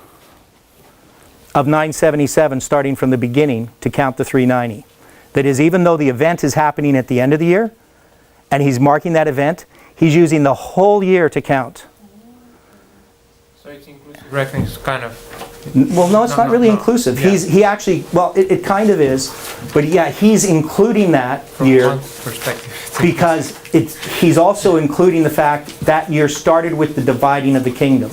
of 977 starting from the beginning to count the 390. That is, even though the event is happening at the end of the year, and he's marking that event, he's using the whole year to count. So it's inclusive reckoning is kind of... Well, no, it's not really inclusive. Yeah. He actually, well, it kind of is, but yeah, he's including that From year one perspective. because he's also including the fact that year started with the dividing of the kingdom.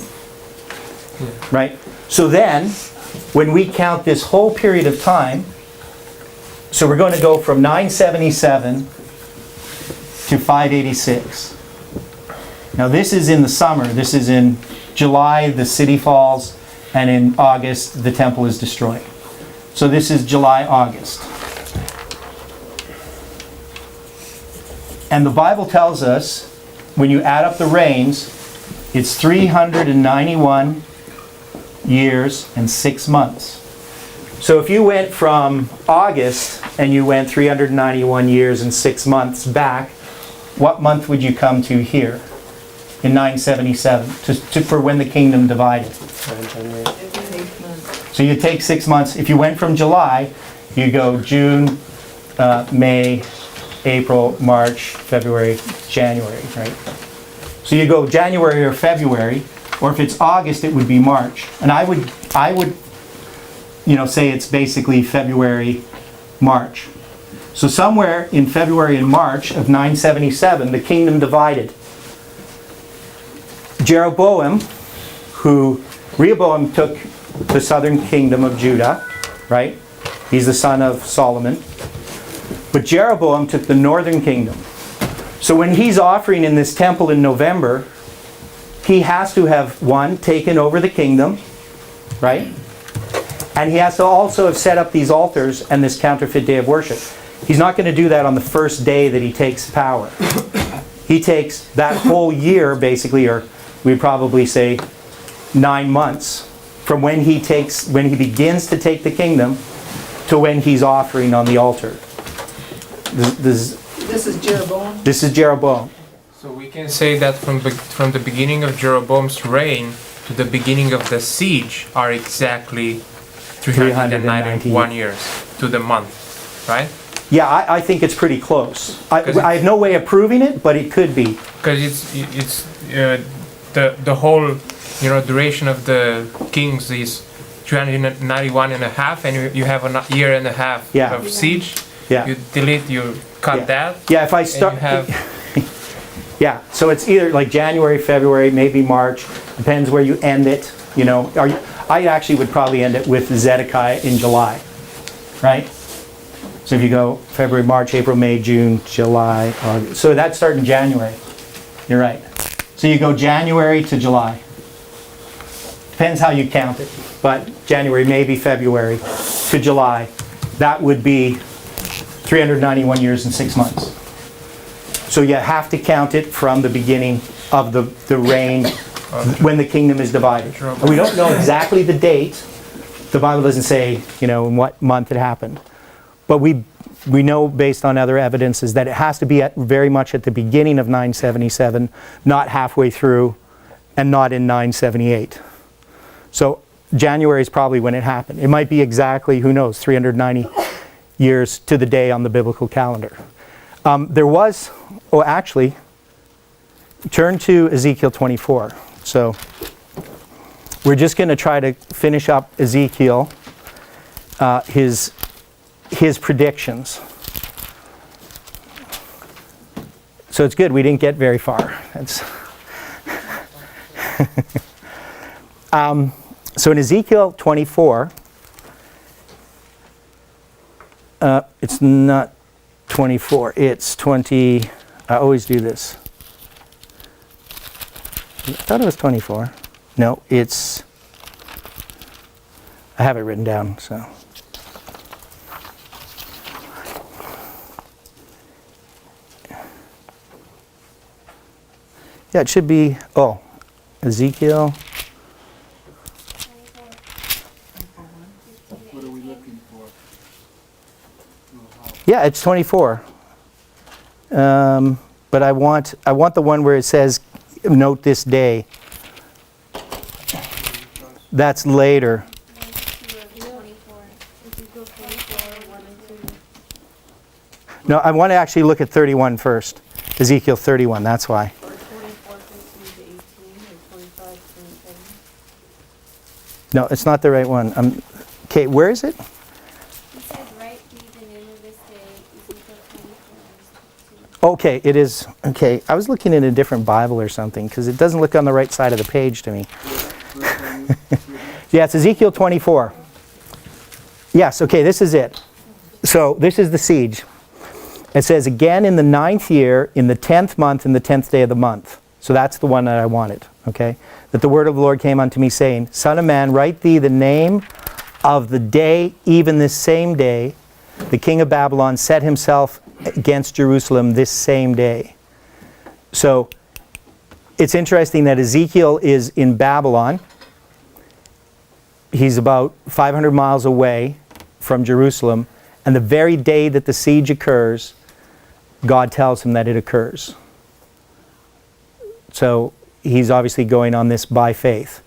Right? So then, when we count this whole period of time, so we're going to go from 977 to 586. Now this is in the summer. This is in July, the city falls, and in August, the temple is destroyed. So this is July, August. And the Bible tells us, when you add up the reigns, it's 391 years and 6 months. So if you went from August and you went 391 years and 6 months back, what month would you come to here in 977 for when the kingdom divided? So you take 6 months. If you went from July, you go June, May, April, March, February, January, right? So you go January or February, or if it's August, it would be March. And I would say it's basically February, March. So somewhere in February and March of 977, the kingdom divided. Rehoboam took the southern kingdom of Judah, right? He's the son of Solomon. But Jeroboam took the northern kingdom. So when he's offering in this temple in November, he has to have, one, taken over the kingdom, right? And he has to also have set up these altars and this counterfeit day of worship. He's not going to do that on the first day that he takes power. He takes that whole year, basically, or we'd probably say 9 months, from when he begins to take the kingdom to when he's offering on the altar. This is Jeroboam? This is Jeroboam. So we can say that from the beginning of Jeroboam's reign to the beginning of the siege are exactly 391 years to the month, right? Yeah, I think it's pretty close. I have no way of proving it, but it could be. Because it's the whole duration of the kings is 391 and a half, and you have a year and a half of siege. Yeah. You cut that. Yeah, if I start. Yeah, so it's either like January, February, maybe March. Depends where you end it. I actually would probably end it with Zedekiah in July, right? So if you go February, March, April, May, June, July, August. So that's starting January. You're right. So you go January to July. Depends how you count it. But January, maybe February to July. That would be 391 years and 6 months. So you have to count it from the beginning of the reign when the kingdom is divided. And we don't know exactly the date. The Bible doesn't say, in what month it happened. But we know based on other evidences that it has to be very much at the beginning of 977, not halfway through, and not in 978. So January is probably when it happened. It might be exactly, who knows, 390 years to the day on the biblical calendar. Actually, turn to Ezekiel 24. So we're just going to try to finish up Ezekiel, his predictions. So it's good we didn't get very far. So in Ezekiel 24, it's not 24, it's 20, I always do this. I thought it was 24. No, it's, I have it written down, so. Yeah, it should be, Ezekiel. What are we looking for? Yeah, it's 24. But I want the one where it says, note this day. That's later. No, I want to actually look at 31 first. Ezekiel 31, that's why. No, it's not the right one. Okay, where is it? He said, write thee the name of this day, Ezekiel 24. Okay, it is. Okay, I was looking in a different Bible or something because it doesn't look on the right side of the page to me. Yeah, it's Ezekiel 24. Yes, okay, this is it. So this is the siege. It says, again in the 9th year, in the 10th month, in the 10th day of the month. So that's the one that I wanted, okay? That the word of the Lord came unto me, saying, Son of man, write thee the name of the day, even this same day, the king of Babylon set himself against Jerusalem this same day. So it's interesting that Ezekiel is in Babylon. He's about 500 miles away from Jerusalem, and the very day that the siege occurs, God tells him that it occurs. So he's obviously going on this by faith.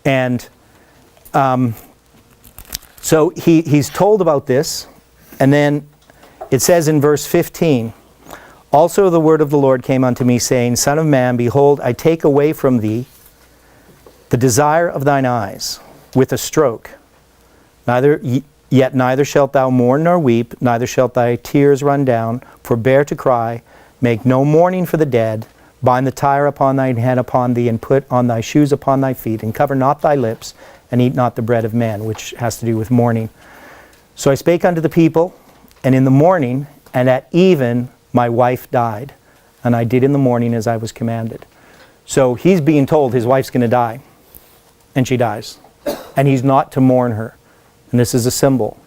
And so he's told about this, and then it says in verse 15, Also the word of the Lord came unto me, saying, Son of man, behold, I take away from thee the desire of thine eyes with a stroke. Yet neither shalt thou mourn nor weep, neither shalt thy tears run down, forbear to cry, make no mourning for the dead, bind the tire upon thine head upon thee, and put on thy shoes upon thy feet, and cover not thy lips, and eat not the bread of man, which has to do with mourning. So I spake unto the people, and in the morning, and at even, my wife died, and I did in the morning as I was commanded. So he's being told his wife's going to die, and she dies, and he's not to mourn her. And this is a symbol.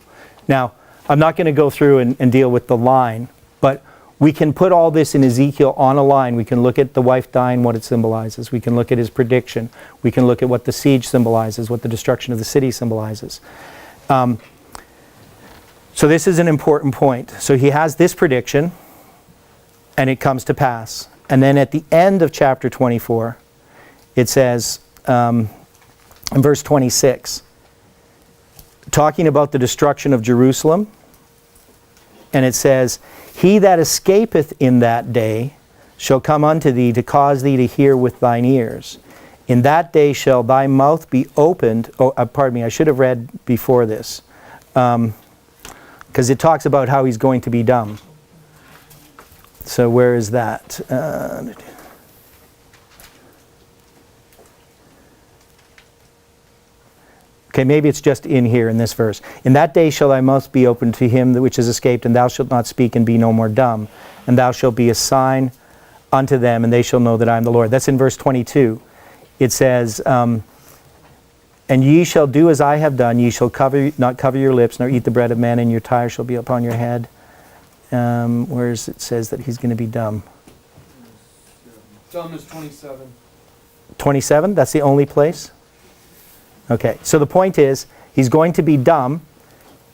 Now, I'm not going to go through and deal with the line, but we can put all this in Ezekiel on a line. We can look at the wife dying, what it symbolizes. We can look at his prediction. We can look at what the siege symbolizes, what the destruction of the city symbolizes. So this is an important point. So he has this prediction, and it comes to pass. And then at the end of chapter 24, it says, in verse 26, talking about the destruction of Jerusalem, and it says, He that escapeth in that day shall come unto thee to cause thee to hear with thine ears. In that day shall thy mouth be opened. Pardon me, I should have read before this. Because it talks about how he's going to be dumb. So where is that? Okay, maybe it's just in here in this verse. In that day shall thy mouth be opened to him which is escaped, and thou shalt not speak and be no more dumb. And thou shalt be a sign unto them, and they shall know that I am the Lord. That's in verse 22. It says, and ye shall do as I have done. Ye shall not cover your lips, nor eat the bread of men, and your tire shall be upon your head. Where is it says that he's going to be dumb? Dumb is 27. 27? That's the only place? Okay, so the point is, he's going to be dumb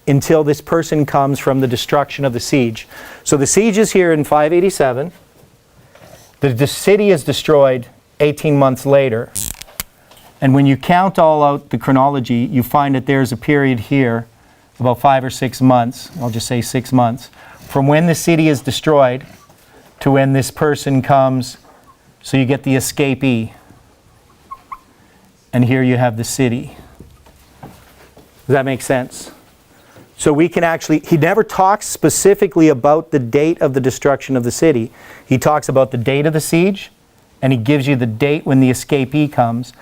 until this person comes from the destruction of the siege. So the siege is here in 587. The city is destroyed 18 months later. And when you count all out the chronology, you find that there's a period here, about 5 or 6 months, I'll just say 6 months, from when the city is destroyed to when this person comes, so you get the escapee. And here you have the city. Does that make sense? So we can actually, he never talks specifically about the date of the destruction of the city. He talks about the date of the siege, and he gives you the date when the escapee comes.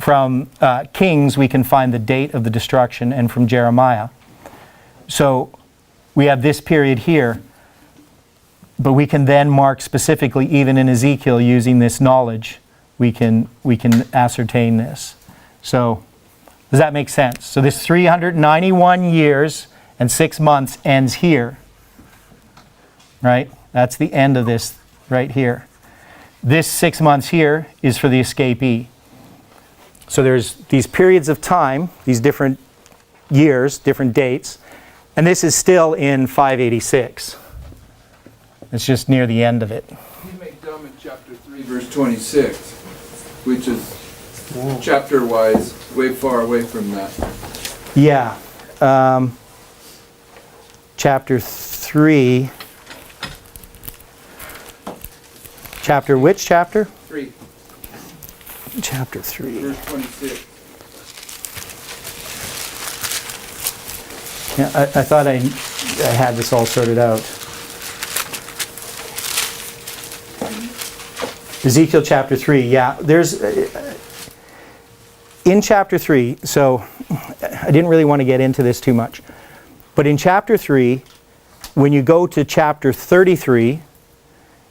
From Kings, we can find the date of the destruction, and from Jeremiah. So we have this period here, but we can then mark specifically, even in Ezekiel, using this knowledge, we can ascertain this. So does that make sense? So this 391 years and 6 months ends here, right? That's the end of this right here. This 6 months here is for the escapee. So there's these periods of time, these different years, different dates, and this is still in 586. It's just near the end of it. You make dumb in chapter 3, verse 26, which is chapter-wise way far away from that. Yeah. Chapter 3. Chapter which chapter? 3. Chapter 3. Verse 26. Yeah, I thought I had this all sorted out. Ezekiel chapter 3, yeah. There's, in chapter 3, so I didn't really want to get into this too much, but in chapter 3, when you go to chapter 33,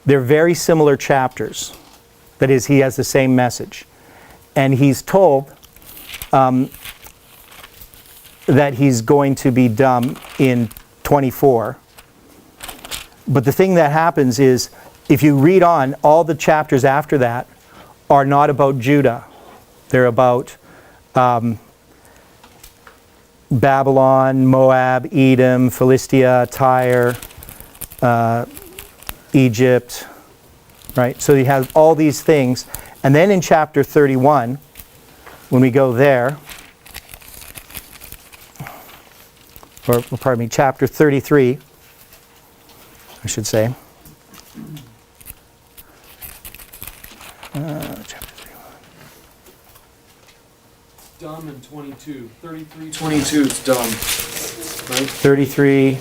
they're very similar chapters. That is, he has the same message. And he's told that he's going to be dumb in 24. But the thing that happens is, if you read on, all the chapters after that are not about Judah. They're about Babylon, Moab, Edom, Philistia, Tyre, Egypt, right? So you have all these things. And then in chapter 31, when we go there, or pardon me, chapter 33, I should say. Chapter 31. Dumb in 22. 33, 22 is dumb. Right? 33,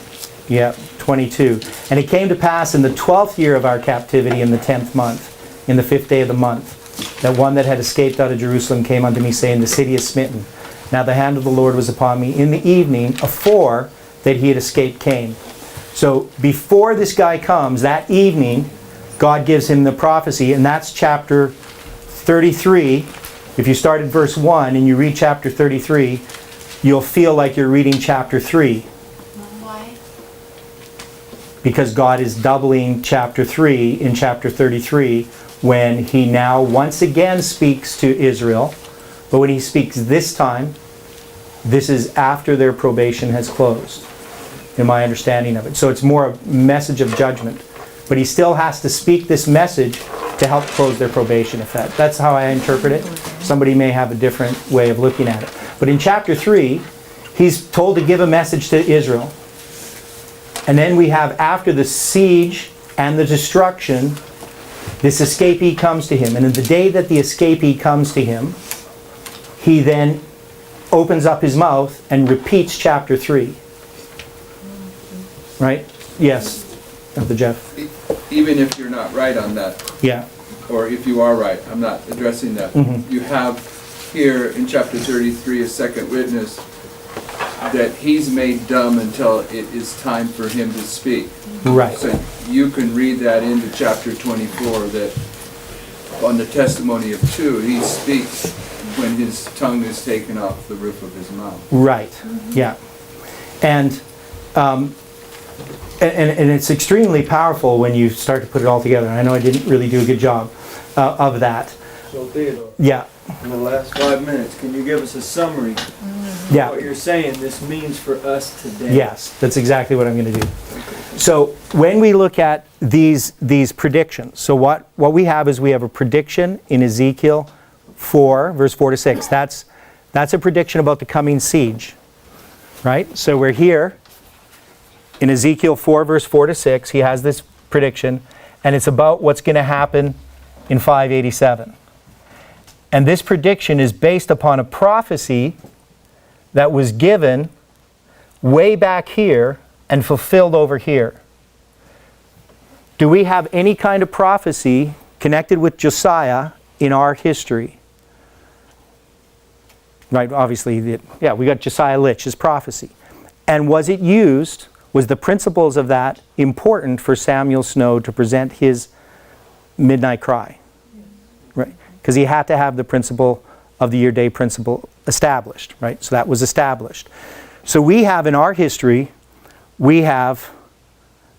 yeah, 22. And it came to pass in the 12th year of our captivity, in the 10th month, in the 5th day of the month, that one that had escaped out of Jerusalem came unto me, saying, the city is smitten. Now the hand of the Lord was upon me. In the evening, afore that he had escaped came. So before this guy comes, that evening, God gives him the prophecy, and that's chapter 33. If you start at verse 1 and you read chapter 33, you'll feel like you're reading chapter 3. Why? Because God is doubling chapter 3 in chapter 33 when he now once again speaks to Israel. But when he speaks this time, this is after their probation has closed, in my understanding of it. So it's more a message of judgment. But he still has to speak this message to help close their probation. If that's how I interpret it. Somebody may have a different way of looking at it. But in chapter 3, he's told to give a message to Israel. And then we have, after the siege and the destruction, this escapee comes to him. And in the day that the escapee comes to him, he then opens up his mouth and repeats chapter 3. Right? Yes, Dr. Jeff. Even if you're not right on that, Yeah. or if you are right, I'm not addressing that. Mm-hmm. You have here in chapter 33, a second witness, that he's made dumb until it is time for him to speak. Right. So you can read that into chapter 24, that on the testimony of two, he speaks when his tongue is taken off the roof of his mouth. Right, yeah. And it's extremely powerful when you start to put it all together. I know I didn't really do a good job of that. So Theodore, Yeah, in the last 5 minutes, can you give us a summary of yeah. what you're saying this means for us today? Yes, that's exactly what I'm going to do. So when we look at these predictions, so what we have is we have a prediction in Ezekiel 4, verse 4 to 6. That's a prediction about the coming siege, right? So we're here in Ezekiel 4, verse 4 to 6. He has this prediction, and it's about what's going to happen in 587. And this prediction is based upon a prophecy that was given way back here and fulfilled over here. Do we have any kind of prophecy connected with Josiah in our history? Right, obviously, we got Josiah Litch's prophecy. And was it used, was the principles of that important for Samuel Snow to present his midnight cry? Right, because he had to have the principle of the year-day principle established, right? So that was established. So we have in our history, we have,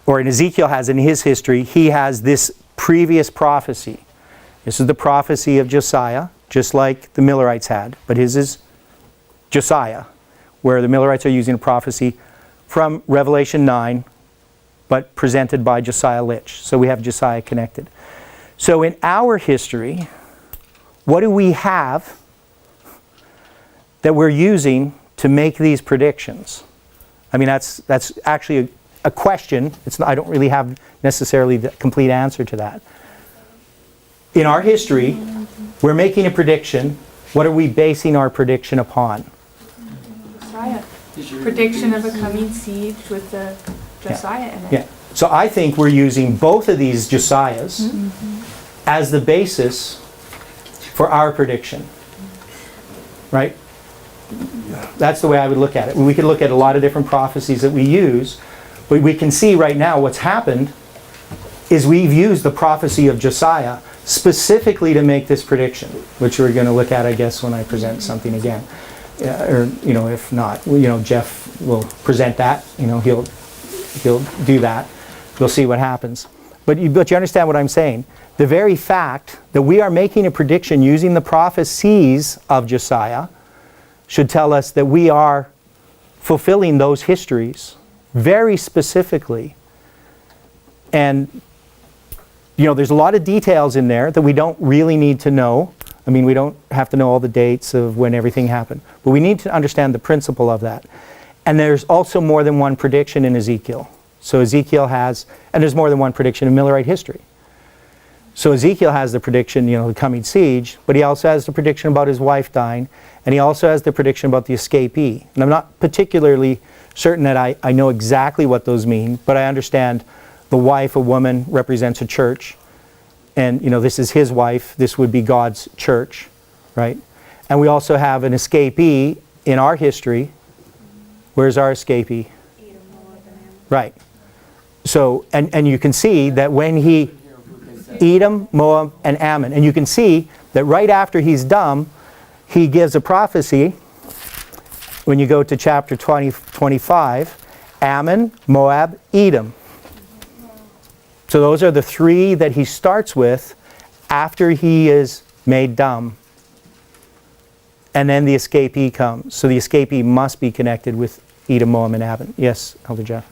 or in Ezekiel has in his history, he has this previous prophecy. This is the prophecy of Josiah, just like the Millerites had, but his is Josiah, where the Millerites are using a prophecy from Revelation 9, but presented by Josiah Litch. So we have Josiah connected. So in our history, what do we have that we're using to make these predictions? I mean, that's actually a question. It's not, I don't really have necessarily the complete answer to that. In our history, we're making a prediction. What are we basing our prediction upon? Josiah. Prediction of a coming siege with the Josiah in it. Yeah. So I think we're using both of these Josiahs as the basis for our prediction. Right? That's the way I would look at it. We could look at a lot of different prophecies that we use, but we can see right now what's happened is we've used the prophecy of Josiah specifically to make this prediction, which we're going to look at, I guess, when I present something again. Or, if not, Jeff will present that. He'll do that. We'll see what happens. But you understand what I'm saying. The very fact that we are making a prediction using the prophecies of Josiah should tell us that we are fulfilling those histories very specifically. And, there's a lot of details in there that we don't really need to know. I mean, we don't have to know all the dates of when everything happened. But we need to understand the principle of that. And there's also more than one prediction in Ezekiel. So Ezekiel has, and there's more than one prediction in Millerite history. So Ezekiel has the prediction, the coming siege, but he also has the prediction about his wife dying, and he also has the prediction about the escapee. And I'm not particularly certain that I know exactly what those mean, but I understand the wife, a woman, represents a church. And, this is his wife. This would be God's church, right? And we also have an escapee in our history. Where's our escapee? Right. So, and you can see that when he, Edom, Moab, and Ammon. And you can see that right after he's dumb, he gives a prophecy. When you go to chapter 25, Ammon, Moab, Edom. So those are the three that he starts with after he is made dumb. And then the escapee comes. So the escapee must be connected with Edom, Moab, and Ammon. Yes, Elder Jeff?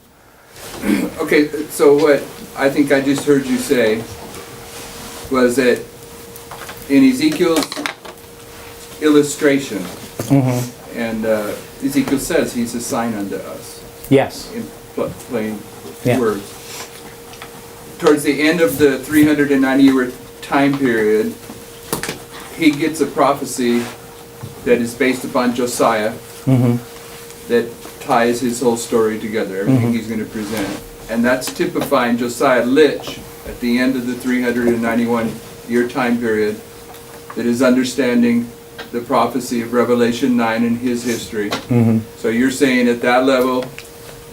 Okay, so what I think I just heard you say was that in Ezekiel's illustration, and Ezekiel says he's a sign unto us. Yes. In plain words. Towards the end of the 390-year time period, he gets a prophecy that is based upon Josiah that ties his whole story together, everything he's going to present. And that's typifying Josiah Litch at the end of the 391-year time period, that is understanding the prophecy of Revelation 9 and his history. So you're saying at that level,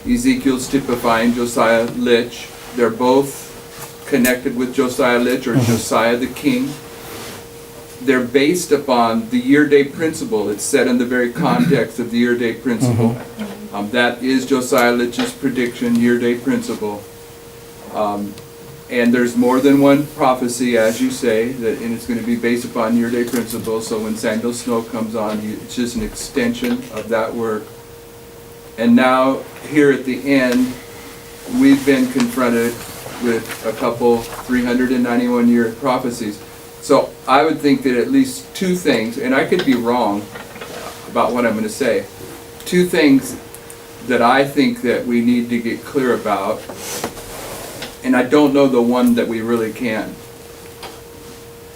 Ezekiel's typifying Josiah Lich. They're both connected with Josiah Lich or Josiah the king. They're based upon the year-day principle. It's set in the very context of the year-day principle. That is Josiah Lich's prediction, year-day principle. And there's more than one prophecy, as you say, that, and it's going to be based upon year-day principle. So when Samuel Snow comes on, it's just an extension of that work. And now, here at the end, we've been confronted with a couple 391-year prophecies. So I would think that at least two things, and I could be wrong about what I'm going to say, two things that I think that we need to get clear about, and I don't know the one that we really can.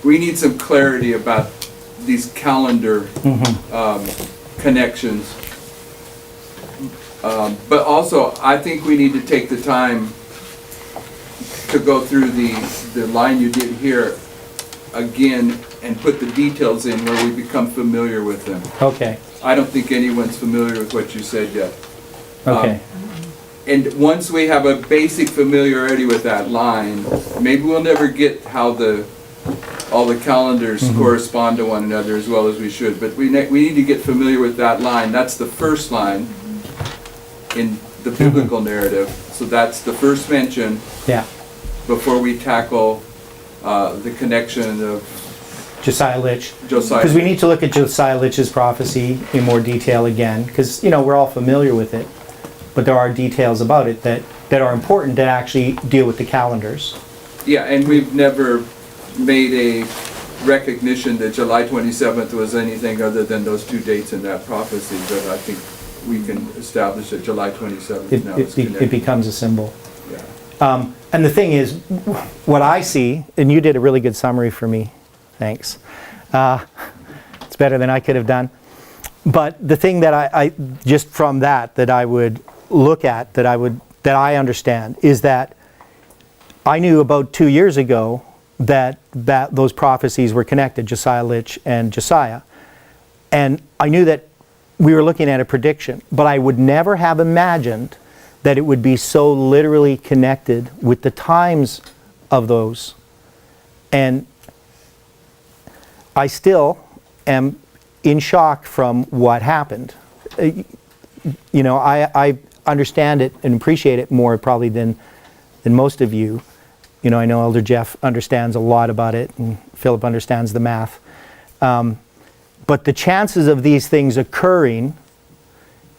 We need some clarity about these calendar connections. But also, I think we need to take the time to go through the line you did here again and put the details in where we become familiar with them. Okay. I don't think anyone's familiar with what you said yet. Okay. And once we have a basic familiarity with that line, maybe we'll never get how all the calendars correspond to one another as well as we should. But we need to get familiar with that line. That's the first line in the biblical narrative. So that's the first mention. Yeah. Before we tackle the connection of Josiah Lich. Josiah. Because we need to look at Josiah Lich's prophecy in more detail again, because we're all familiar with it, but there are details about it that are important that actually deal with the calendars. Yeah, and we've never made a recognition that July 27th was anything other than those two dates in that prophecy, but I think we can establish that July 27th now is connected. It becomes a symbol. Yeah. And the thing is, what I see, and you did a really good summary for me, thanks. It's better than I could have done. But the thing that I just from that I would look at, that I understand, is that I knew about 2 years ago that those prophecies were connected, Josiah Lich and Josiah. And I knew that we were looking at a prediction, but I would never have imagined that it would be so literally connected with the times of those. And I still am in shock from what happened. I understand it and appreciate it more probably than most of you. I know Elder Jeff understands a lot about it, and Philip understands the math. But the chances of these things occurring,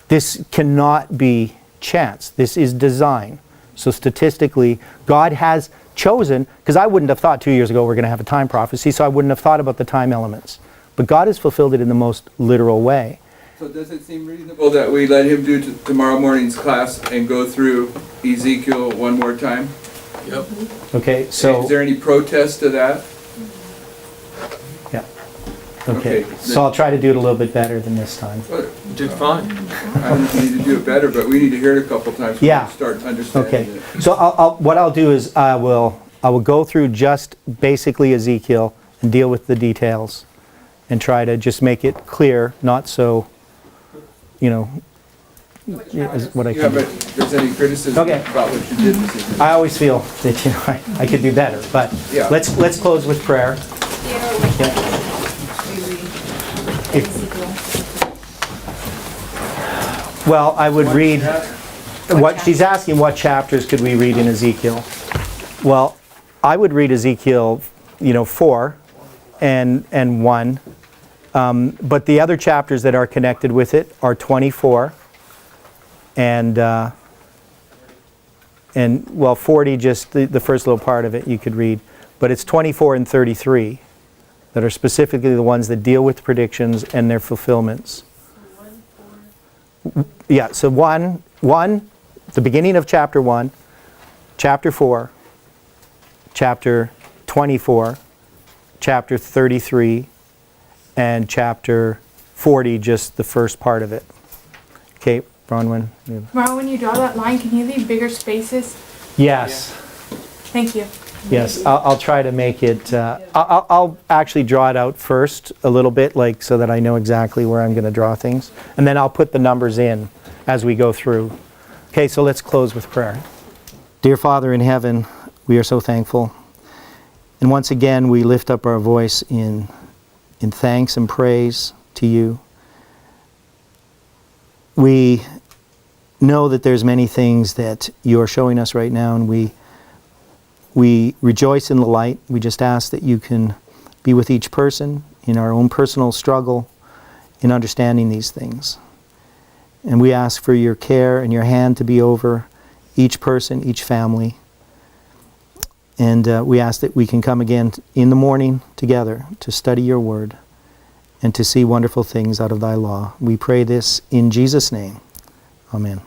this cannot be chance. This is design. So statistically, God has chosen, because I wouldn't have thought 2 years ago we're going to have a time prophecy, so I wouldn't have thought about the time elements. But God has fulfilled it in the most literal way. So does it seem reasonable that we let him do tomorrow morning's class and go through Ezekiel one more time? Yep. Okay, so... Is there any protest to that? Yeah. Okay, Okay, so I'll try to do it a little bit better than this time. You did fine. I don't need to do it better, but we need to hear it a couple times before Yeah. we start understanding Okay, it. so what I'll do is I will go through just basically Ezekiel and deal with the details and try to just make it clear, not so, is what I Yeah, can but do. if there's any criticism Okay. about what you did this evening? I always feel that I could do better, but Yeah. let's close with prayer. Yeah. Well, I would read what she's asking. What chapters could we read in Ezekiel? Well, I would read Ezekiel, 4 and 1. But the other chapters that are connected with it are 24 and 40. Just the first little part of it you could read, but it's 24 and 33 that are specifically the ones that deal with predictions and their fulfillments. Yeah, so 1, the beginning of chapter 1, chapter 4, chapter 24, chapter 33, and chapter 40, just the first part of it. Okay, Bronwyn? Tomorrow when you draw that line, can you leave bigger spaces? Yes. Thank you. Yes, I'll try to make it, I'll actually draw it out first a little bit, like, so that I know exactly where I'm going to draw things. And then I'll put the numbers in as we go through. Okay, so let's close with prayer. Dear Father in heaven, we are so thankful. And once again, we lift up our voice in thanks and praise to you. We know that there's many things that you are showing us right now, and we rejoice in the light. We just ask that you can be with each person in our own personal struggle in understanding these things. And we ask for your care and your hand to be over each person, each family. And we ask that we can come again in the morning together to study your word and to see wonderful things out of thy law. We pray this in Jesus' name. Amen.